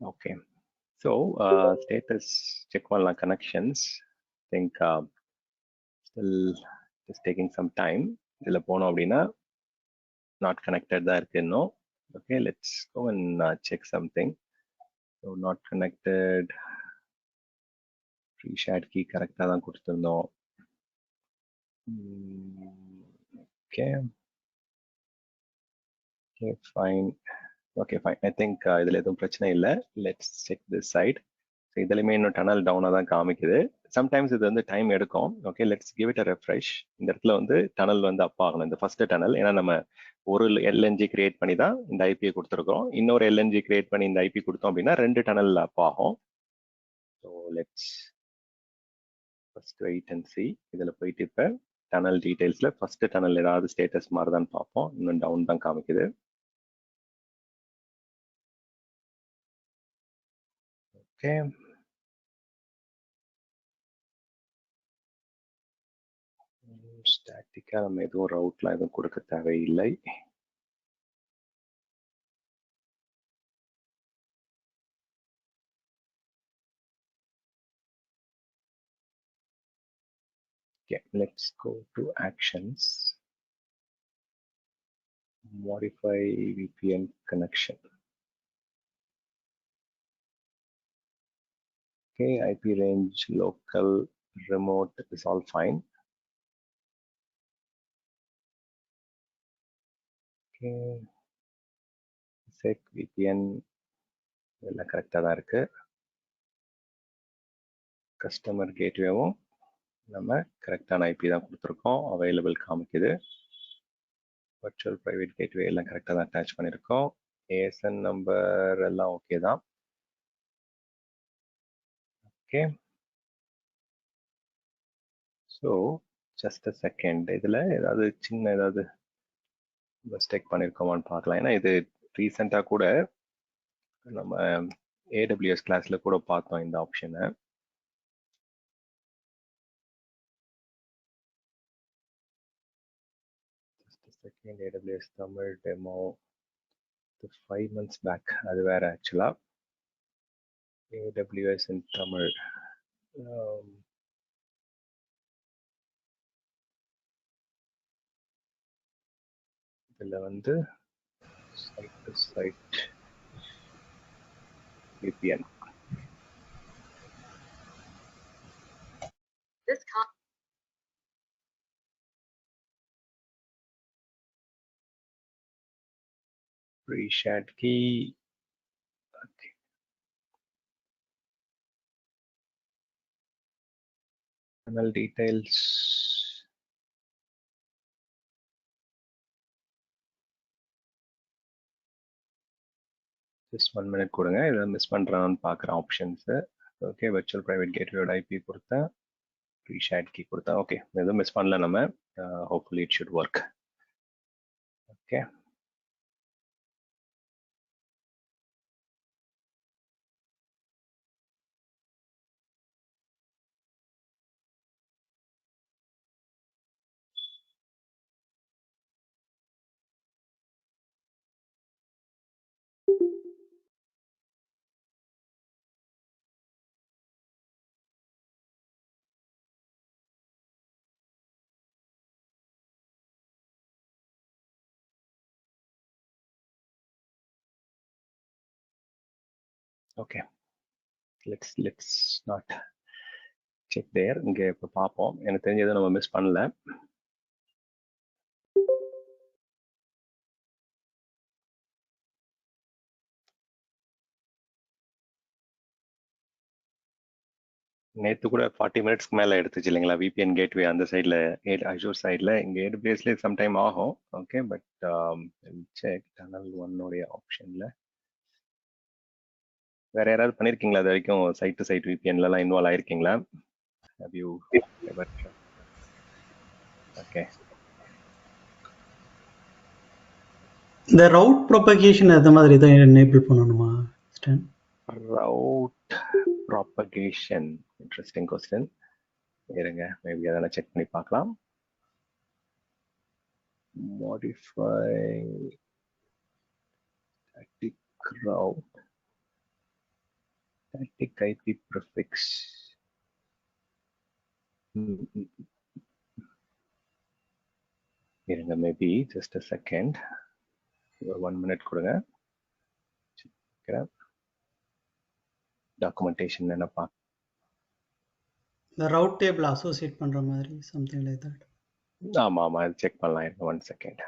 Okay, so status check பண்ணலாம் connections. I think still just taking some time. இதுல போனோம் அப்படின்னா not connected தான் இருக்கு இன்னும். Okay, let's go and check something. So not connected, pre-shared key கரெக்டாக தான் கொடுத்துருந்தோம். Okay, fine. Okay, fine. I think இதுல எதுவும் பிரச்சனை இல்லை. Let's check this side. So இதுலயுமே இன்னும் டனல் டவுனாக தான் காமிக்குது. சம்டைம்ஸ் இது வந்து டைம் எடுக்கும். Okay, let's give it a refresh. இந்த இடத்துல வந்து டனல் வந்து அப் ஆகணும், இந்த ஃபர்ஸ்ட் டனல். ஏன்னா நம்ம ஒரு எல்என்ஜி கிரியேட் பண்ணி தான் இந்த ஐபியை கொடுத்துருக்கோம். இன்னொரு எல்என்ஜி கிரியேட் பண்ணி இந்த ஐபி கொடுத்தோம் அப்படின்னா 2 டனல் அப் ஆகும். So let's first wait and see. இதில் போயிட்டு இப்போ டனல் டீடைல்ஸ்ல ஃபர்ஸ்ட் டனல் ஏதாவது ஸ்டேட்டஸ் மாறுதான்னு பார்ப்போம். இன்னும் டவுன் தான் காமிக்குது. ஓகே, ஸ்டாட்டிக்கா நம்ம எதுவும் ரவுட்லாம் எதுவும் கொடுக்க தேவையில்லை. Okay, let's go to actions. Modify VPN connection. Okay, IP range, local, remote is all fine. Okay, set VPN எல்லாம் கரெக்டாக தான் இருக்கு. கஸ்டமர் கேட்வேவும் நம்ம கரெக்டான ஐபி தான் கொடுத்துருக்கோம், அவைலபிள் காமிக்குது. வர்ச்சுவல் ப்ரைவேட் கேட்வே எல்லாம் கரெக்டாக தான் அட்டாச் பண்ணியிருக்கோம். ஏஎஸ்என் நம்பர் எல்லாம் ஓகே தான். Okay, so just a second, இதில் ஏதாவது சின்ன ஏதாவது மிஸ்டேக் பண்ணியிருக்கோமான்னு பார்க்கலாம். ஏன்னா இது ரீசெண்டாக கூட நம்ம AWS கிளாஸில் கூட பார்த்தோம் இந்த ஆப்ஷனை. Just a second, AWS Tamil demo 5 months back, அது வேற ஆக்சுவலா. AWS in Tamil. இதில் வந்து side to side VPN. Pre-shared key. Okay. Channel details. Just 1 minute கொடுங்க, இதை மிஸ் பண்ணுறான்னு பார்க்குறேன் ஆப்ஷன்ஸு. ஓகே, வர்ச்சுவல் ப்ரைவேட் கேட்வேயோட ஐபி கொடுத்தேன், pre-shared key கொடுத்தேன். ஓகே, எதுவும் மிஸ் பண்ணல நம்ம. Hopefully it should work. Okay, okay, let's not check there. இங்கே இப்போ பார்ப்போம், எனக்கு தெரிஞ்சதை நம்ம மிஸ் பண்ணல. நேற்று கூட 40 மினிட்ஸ்க்கு மேலே எடுத்துச்சு இல்லைங்களா VPN கேட்வே அந்த சைடில், அஷூர் சைடில். இங்கே AWSலேயே சம்டைம் ஆகும். ஓகே, பட் செக் டனல் 1 ஆப்ஷனில் வேற யாராவது பண்ணியிருக்கீங்களா அது வரைக்கும்? சைட் டு சைட் VPNலாம் இன்வால்வ் ஆயிருக்கீங்களா? Have you ever? Okay. இந்த ரவுட் ப்ரொபகேஷன் அந்த மாதிரி தான் எனேபிள் பண்ணணுமா Stan? Route propagation, interesting question. இருங்க, மேபி அதெல்லாம் செக் பண்ணி பார்க்கலாம். Modify static route, static IP prefix. இருங்க, மேபி ஜஸ்ட் அ செகண்ட், ஒரு 1 minute கொடுங்க. டாக்குமெண்டேஷன் என்ன பார்க்க, இந்த ரவுட் டேபிள் அசோசியேட் பண்ற மாதிரி சம்திங் லைக் தட். ஆமா ஆமா, அது செக் பண்ணலாம். இருங்க 1 second.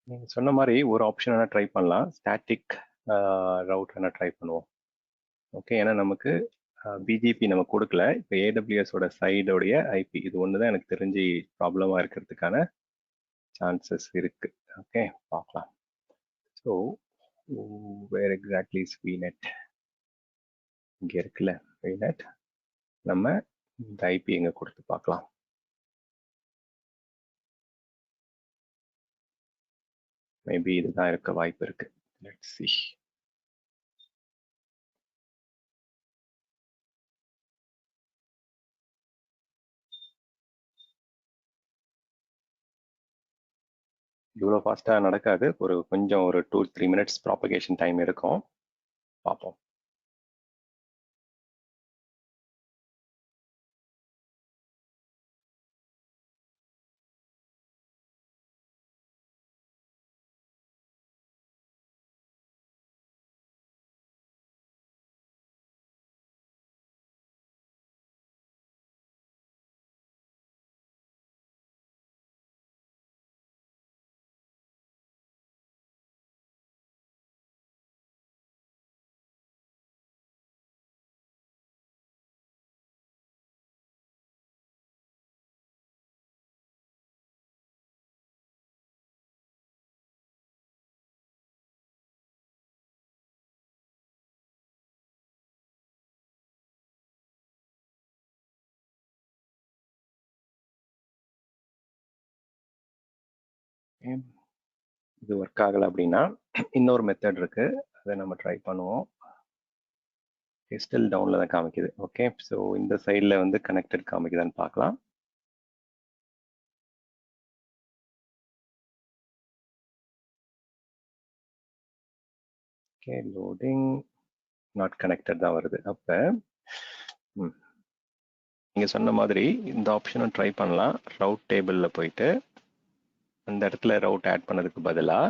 நீங்க சொன்ன மாதிரி ஒரு ஆப்ஷன் வேணா ட்ரை பண்ணலாம், ஸ்டாட்டிக் ரவுட் வேணா ட்ரை பண்ணுவோம். ஓகே, ஏன்னா நமக்கு பிஜிபி நம்ம கொடுக்கல. இப்போ AWS ஓட சைடோடைய ஐபி இது ஒன்று தான் எனக்கு தெரிஞ்சு ப்ராப்ளமாக இருக்கிறதுக்கான சான்சஸ் இருக்கு. ஓகே, பார்க்கலாம். So where exactly is VNet? இங்க இருக்குல்ல VNet. நம்ம இந்த ஐபி எங்க கொடுத்து பார்க்கலாம். மேபி இதுதான் இருக்க வாய்ப்பு இருக்கு. Let's see. இவ்வளோ ஃபாஸ்ட்டாக நடக்காது. கொஞ்சம் ஒரு 2-3 மினிட்ஸ் ப்ராபகேஷன் டைம் இருக்கும். பார்ப்போம். இது ஒர்க் ஆகலை அப்படின்னா இன்னொரு மெத்தட் இருக்கு, அதை நம்ம ட்ரை பண்ணுவோம். ஸ்டில் டவுன்ல தான் காமிக்குது. ஓகே, ஸோ இந்த சைடில் வந்து கனெக்டட் காமிக்குதான்னு பார்க்கலாம். ஓகே, லோடிங் நாட் கனெக்டட் தான் வருது. அப்போ நீங்கள் சொன்ன மாதிரி இந்த ஆப்ஷனும் ட்ரை பண்ணலாம். ரவுட் டேபிளில் போயிட்டு அந்த இடத்துல ரவுட் ஆட் பண்ணதுக்கு பதிலாக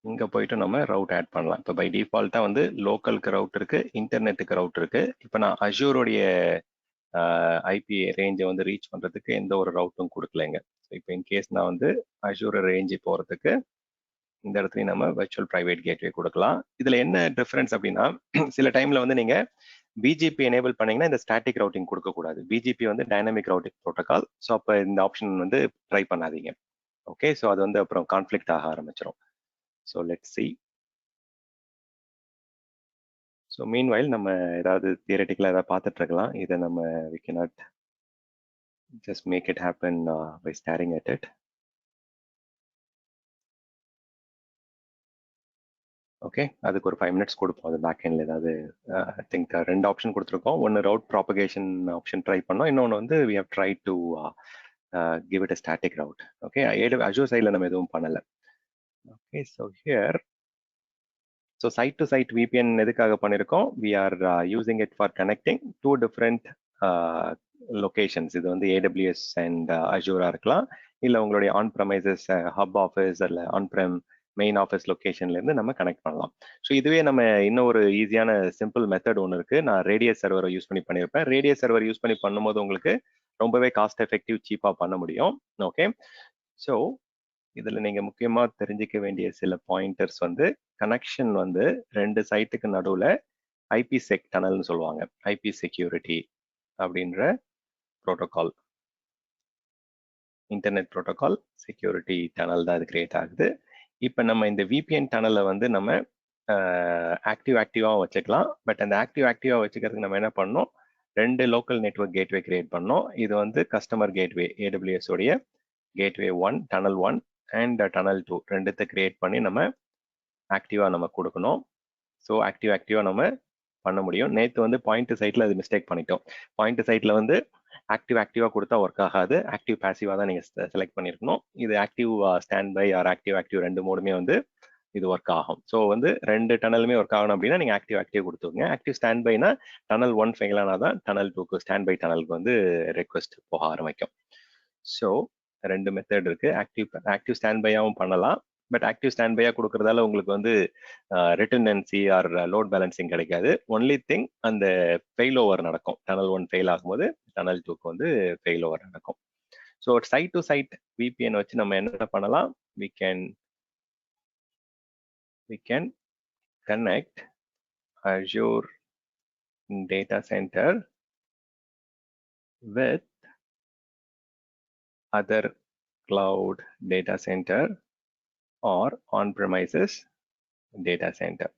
இங்கே போயிட்டு நம்ம ரவுட் ஆட் பண்ணலாம். இப்போ பை டிஃபால்ட்டாக வந்து லோக்கலுக்கு ரவுட் இருக்கு, இன்டர்நெட்டுக்கு ரவுட் இருக்கு. இப்போ நான் அஷூரோடைய ஐபி ரேஞ்சை வந்து ரீச் பண்ணுறதுக்கு எந்த ஒரு ரவுட்டும் கொடுக்கலைங்க. ஸோ இப்போ இன்கேஸ் நான் வந்து அஷூர் ரேஞ்சு போகிறதுக்கு இந்த இடத்துலையும் நம்ம வெர்ச்சுவல் ப்ரைவேட் கேட்வே கொடுக்கலாம். இதில் என்ன டிஃப்ரென்ஸ் அப்படின்னா, சில டைமில் வந்து நீங்கள் பிஜிபி எனேபிள் பண்ணீங்கன்னா இந்த ஸ்டாட்டிக் ரவுட்டிங் கொடுக்கக்கூடாது. பிஜிபி வந்து டைனமிக் ரவுட்டிங் ப்ரோட்டோகால். ஸோ அப்போ இந்த ஆப்ஷன் வந்து ட்ரை பண்ணாதீங்க. ஓகே, ஸோ அது வந்து அப்புறம் கான்ஃப்ளிக்ட் ஆக ஆரம்பிச்சிடும். So let's see. So meanwhile நம்ம ஏதாவது தியரட்டிக்கலாக ஏதாவது பார்த்துட்டு இருக்கலாம். இதை நம்ம we cannot just make it happen by staring at it. Okay, அதுக்கு ஒரு 5 மினிட்ஸ் கொடுப்போம். அது பேக் எண்டில் ஏதாவது ஐ திங்க் 2 ஆப்ஷன் கொடுத்துருக்கோம். ஒன்று ரவுட் ப்ராபகேஷன் ஆப்ஷன் ட்ரை பண்ணோம், இன்னொன்று வந்து we have tried to give it a static route. Okay, Azure சைடில் நம்ம எதுவும் பண்ணலை. Okay, so here so side to side VPN எதுக்காக பண்ணியிருக்கோம்? we are using it for connecting two different locations. இது வந்து AWS அண்ட் அஷூரா இருக்கலாம், இல்லை உங்களுடைய ஆன் ப்ரமைசஸ் ஹப் ஆஃபீஸ் இல்லை ஆன் ப்ரெம் மெயின் ஆஃபீஸ் லொகேஷன்லேருந்து நம்ம கனெக்ட் பண்ணலாம். ஸோ இதுவே நம்ம இன்னும் ஒரு ஈஸியான சிம்பிள் மெத்தட் ஒன்று இருக்குது. நான் ரேடியஸ் சர்வரை யூஸ் பண்ணி பண்ணியிருப்பேன். ரேடியஸ் சர்வர் யூஸ் பண்ணி பண்ணும்போது உங்களுக்கு ரொம்பவே காஸ்ட் எஃபெக்டிவ், சீப்பாக பண்ண முடியும். ஓகே, ஸோ இதில் நீங்கள் முக்கியமாக தெரிஞ்சிக்க வேண்டிய சில பாயிண்டர்ஸ் வந்து, கனெக்ஷன் வந்து 2 சைட்டுக்கு நடுவில் ஐபிசெக் டனல்னு சொல்லுவாங்க. ஐபி செக்யூரிட்டி அப்படின்ற protocol, internet protocol security tunnel தான் இது கிரியேட் ஆகுது. இப்போ நம்ம இந்த VPN டனலை வந்து நம்ம ஆக்டிவாக வச்சுக்கலாம். பட் அந்த ஆக்டிவாக வச்சுக்கிறதுக்கு நம்ம என்ன பண்ணோம், 2 லோக்கல் நெட்வொர்க் கேட்வே கிரியேட் பண்ணோம். இது வந்து கஸ்டமர் கேட்வே, AWS உடைய கேட்வே 1, டனல் 1 அண்ட் டனல் 2 ரெண்டுத்தை கிரியேட் பண்ணி நம்ம ஆக்டிவாக நம்ம கொடுக்கணும். ஸோ ஆக்டிவாக நம்ம பண்ண முடியும். நேற்று வந்து பாயிண்ட் சைட்டில் அது மிஸ்டேக் பண்ணிட்டோம். பாயிண்ட் சைட்டில் வந்து ஆக்டிவாக கொடுத்தா ஒர்க் ஆகாது, ஆக்டிவ் பேசிவாக தான் நீங்கள் செலக்ட் பண்ணியிருக்கணும். இது active standby or active 2 மோடுமே வந்து இது ஒர்க் ஆகும். ஸோ வந்து 2 டனலுமே ஒர்க் ஆகணும் அப்படின்னா நீங்கள் ஆக்டிவ் கொடுத்துருங்க. ஆக்டிவ் ஸ்டாண்ட் பைனா டனல் 1 ஃபெயில் ஆனால் தான் டனல் 2க்கு ஸ்டாண்ட் பை டனலுக்கு வந்து ரெக்வஸ்ட் போக ஆரம்பிக்கும். ஸோ 2 மெத்தட் இருக்கு. ஆக்டிவ் ஸ்டாண்ட் பையாகவும் பண்ணலாம். பட் ஆக்டிவ் ஸ்டாண்ட் பையாக கொடுக்கறதால உங்களுக்கு வந்து ரிட்டர்னன்சி ஆர் லோட் பேலன்சிங் கிடைக்காது. ஒன்லி திங் அந்த ஃபெயில் ஓவர் நடக்கும். டனல் 1 ஃபெயில் ஆகும்போது டனல் 2க்கு வந்து ஃபெயில் ஓவர் நடக்கும். So side to side VPN வச்சு நம்ம என்ன பண்ணலாம், we can connect Azure data center with other cloud data center or on-premises data center.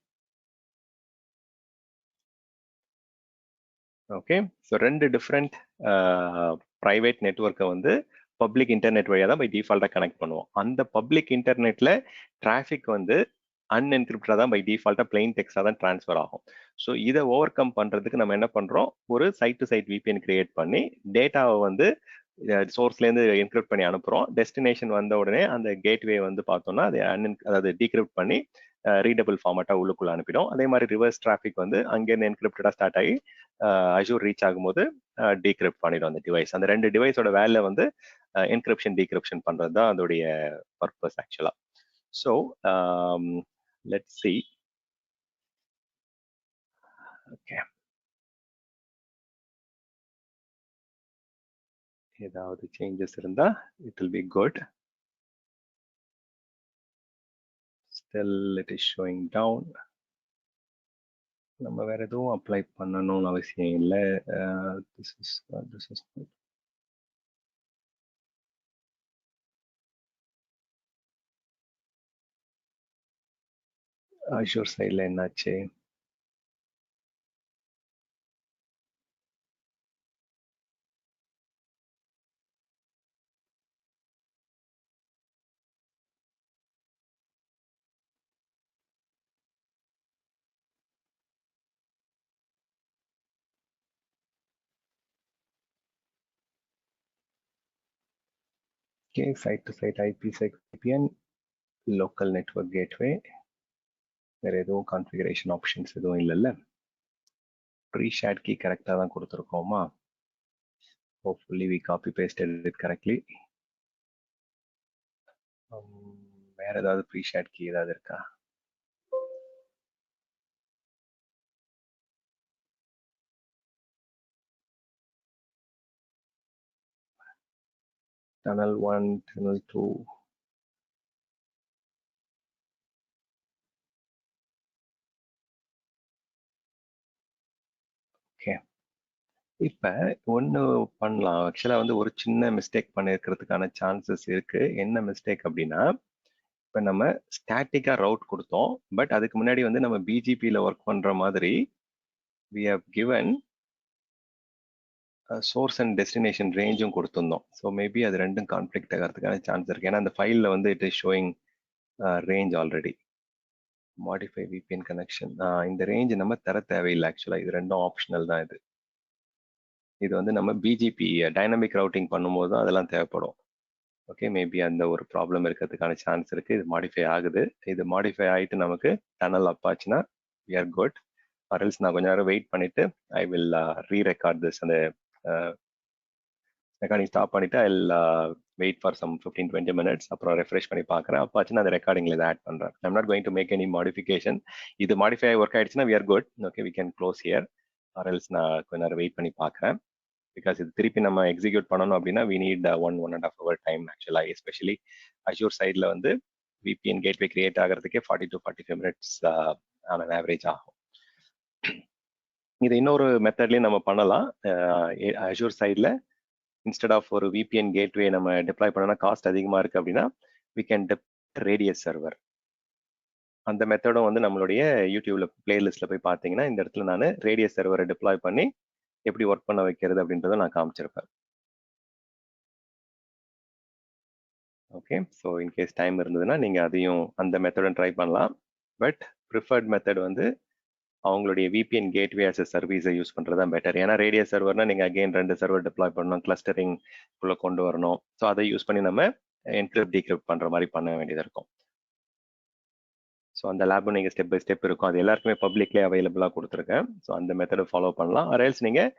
Okay, so ரெண்டு different private network வந்து public internet வழியா தான் by default கனெக்ட் பண்ணுவோம். அந்த public internetல traffic வந்து unencrypted தான் by default plain text தான் transfer ஆகும். ஸோ இதை ஓவர் கம் பண்றதுக்கு நம்ம என்ன பண்றோம், ஒரு side to side VPN create பண்ணி டேட்டாவை வந்து சோர்ஸ்ல இருந்து என்கிரிப்ட் பண்ணி அனுப்புறோம். டெஸ்டினேஷன் வந்த உடனே அந்த கேட்வே வந்து பார்த்தோம்னா அதை அதாவது டீக்ரிப்ட் பண்ணி ரீடபிள் ஃபார்மேட்டா உள்ளுக்குள்ள அனுப்பிடும். அதே மாதிரி ரிவர்ஸ் டிராஃபிக் வந்து அங்கேருந்து என்கிரிப்டடா ஸ்டார்ட் ஆகி அஷூர் ரீச் ஆகும்போது டீக்ரிப்ட் பண்ணிடும் அந்த டிவைஸ். அந்த ரெண்டு டிவைஸோட வேலை வந்து என்கிரிப்ஷன் டீக்ரிப்ஷன் பண்றது தான் அதோடைய பர்பஸ் ஆக்சுவலா. So let's see. ஓகே, ஏதாவது சேஞ்சஸ் இருந்தா it will be good. Still it is showing down. நம்ம வேற எதுவும் அப்ளை பண்ணணும்னு அவசியம் இல்லை. this is Azure சைட்ல என்னாச்சு? Okay, site to site IPsec VPN, local network gateway. வேற எதுவும் கான்ஃபிகரேஷன் ஆப்ஷன்ஸ் எதுவும் இல்லைல்ல. ப்ரீ ஷேர்ட் கீ கரெக்டாக தான் கொடுத்துருக்கோமா? Hopefully we copy pasted it correctly. வேற ஏதாவது ப்ரீ ஷேர்ட் கீ ஏதாவது இருக்கா? Tunnel 1, Tunnel 2. ஓகே, இப்போ ஒன்று பண்ணலாம். ஆக்சுவலாக வந்து ஒரு சின்ன மிஸ்டேக் பண்ணிருக்கிறதுக்கான சான்சஸ் இருக்கு. என்ன மிஸ்டேக் அப்படின்னா, இப்போ நம்ம ஸ்டாட்டிக்காக ரவுட் கொடுத்தோம், பட் அதுக்கு முன்னாடி வந்து நம்ம பிஜிபியில் ஒர்க் பண்ணுற மாதிரி we have given source and destination ரேஞ்சும் கொடுத்துருந்தோம். ஸோ மேபி அது ரெண்டும் கான்ஃப்ளிக்ட் ஆகிறதுக்கான சான்ஸ் இருக்கு. ஏன்னா அந்த ஃபைலில் வந்து it is showing range already. Modify VPN connection, இந்த ரேஞ்ச் நம்ம தர தேவையில்லை ஆக்சுவலாக. இது ரெண்டும் ஆப்ஷனல் தான். இது வந்து நம்ம பிஜிபி டைனமிக் ரவுட்டிங் பண்ணும்போது தான் அதெல்லாம் தேவைப்படும். ஓகே, மேபி அந்த ஒரு ப்ராப்ளம் இருக்கிறதுக்கான சான்ஸ் இருக்கு. இது மாடிஃபை ஆகுது. இது மாடிஃபை ஆகிட்டு நமக்கு டனல் அப் ஆச்சுன்னா we are good. or else நான் கொஞ்ச நேரம் வெயிட் பண்ணிட்டு ஐ வில் ரீரெக்கார்ட் திஸ். அந்த ரெக்கார்டிங் ஸ்டாப் பண்ணிட்டு I will wait for some 15-20 minutes. அப்புறம் ரெஃப்ரெஷ் பண்ணி பார்க்குறேன். அப்போ ஆச்சுன்னா அந்த ரெக்கார்டிங்ல இதை ஆட் பண்ணுறேன். I'm not going to make any modification. இது மாடிஃபை ஒர்க் ஆயிடுச்சுன்னா we are good. ஓகே, we can close here. or else நான் கொஞ்ச நேரம் வெயிட் பண்ணி பார்க்குறேன். பிகாஸ் இது திருப்பி நம்ம எக்ஸிக்யூட் பண்ணணும் அப்படின்னா we need 1.5 hour டைம் ஆக்சுவலாக. எஸ்பெஷலி அஷூர் சைடில் வந்து VPN கேட்வே கிரியேட் ஆகிறதுக்கே 40 to 45 minutes ஆன ஆவரேஜ் ஆகும். இது இன்னொரு மெத்தட்லேயும் நம்ம பண்ணலாம். அஷூர் சைடில் இன்ஸ்டெட் ஆஃப் ஒரு VPN கேட்வே நம்ம டிப்ளாய் பண்ணோம்னா காஸ்ட் அதிகமாக இருக்குது அப்படின்னா we can deploy radius server. அந்த மெத்தடும் வந்து நம்மளுடைய யூடியூப்ல பிளேலிஸ்ட்ல போய் பார்த்தீங்கன்னா இந்த இடத்துல நான் ரேடியஸ் சர்வரை டிப்ளாய் பண்ணி எப்படி ஒர்க் பண்ண வைக்கிறது அப்படின்றத நான் காமிச்சிருப்பேன். ஓகே, ஸோ இன்கேஸ் டைம் இருந்ததுன்னா நீங்கள் அதையும் அந்த மெத்தடும் ட்ரை பண்ணலாம். பட் ப்ரிஃபர்ட் மெத்தட் வந்து அவங்களுடைய VPN கேட்வே ஆஸ் அ சர்வீஸை யூஸ் பண்ணுறது தான் பெட்டர். ஏன்னா ரேடியஸ் சர்வர்னா நீங்கள் அகெயின் 2 சர்வர் டிப்ளாய் பண்ணணும், கிளஸ்டரிங் உள்ள கொண்டு வரணும். ஸோ அதை யூஸ் பண்ணி நம்ம என்கிரிப்ட் டீக்ரிப்ட் பண்ணுற மாதிரி பண்ண வேண்டியதாக இருக்கும். ஸோ அந்த லேபும் நீங்கள் ஸ்டெப் பை ஸ்டெப் இருக்கும். அது எல்லாருக்குமே பப்ளிக்லேயே அவைலபிளாக கொடுத்துருக்கேன். ஸோ அந்த மெத்தடை ஃபாலோ பண்ணலாம். அரேல்ஸ் நீங்கள்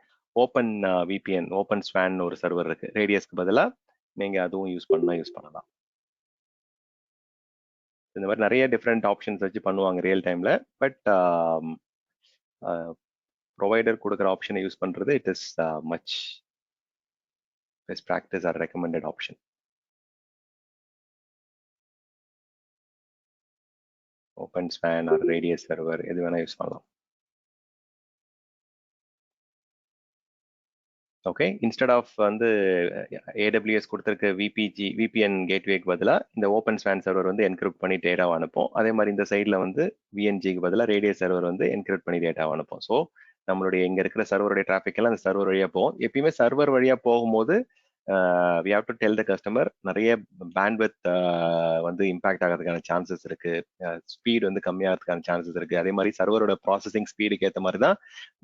ஓப்பன் VPN, ஓப்பன் ஸ்வான் ஒரு சர்வர் இருக்கு, ரேடியஸ்க்கு பதிலாக நீங்கள் அதுவும் யூஸ் பண்ணலாம். இந்த மாதிரி நிறைய டிஃப்ரெண்ட் ஆப்ஷன்ஸ் வச்சு பண்ணுவாங்க ரியல் டைமில். பட் ப்ரொவைடர் கொடுக்குற ஆப்ஷனை யூஸ் பண்ணுறது it is much best practice or recommended option. Open swan or radius server எது வேணால் யூஸ் பண்ணலாம். ஓகே, இன்ஸ்டெட் ஆஃப் வந்து AWS கொடுத்துருக்க VPN கேட்வேக்கு பதிலாக இந்த ஓப்பன் ஸ்வான் சர்வர் வந்து என்கிரிப்ட் பண்ணி டேட்டாவை அனுப்போம். அதே மாதிரி இந்த சைடில் வந்து VNGக்கு பதிலாக ரேடியஸ் சர்வர் வந்து என்கிரிப்ட் பண்ணி டேட்டாவை அனுப்போம். ஸோ நம்மளுடைய இங்கே இருக்கிற சர்வருடைய டிராஃபிக் எல்லாம் அந்த சர்வர் வழியாக போகும். எப்பயுமே சர்வர் வழியாக போகும்போது we have to tell the customer நிறைய பேண்ட்வித் வந்து இம்பாக்ட் ஆகிறதுக்கான சான்சஸ் இருக்கு, ஸ்பீட் வந்து கம்மியாகிறதுக்கான சான்சஸ் இருக்கு. அதே மாதிரி சர்வரோட ப்ராசஸிங் ஸ்பீடுக்கு ஏற்ற மாதிரி தான்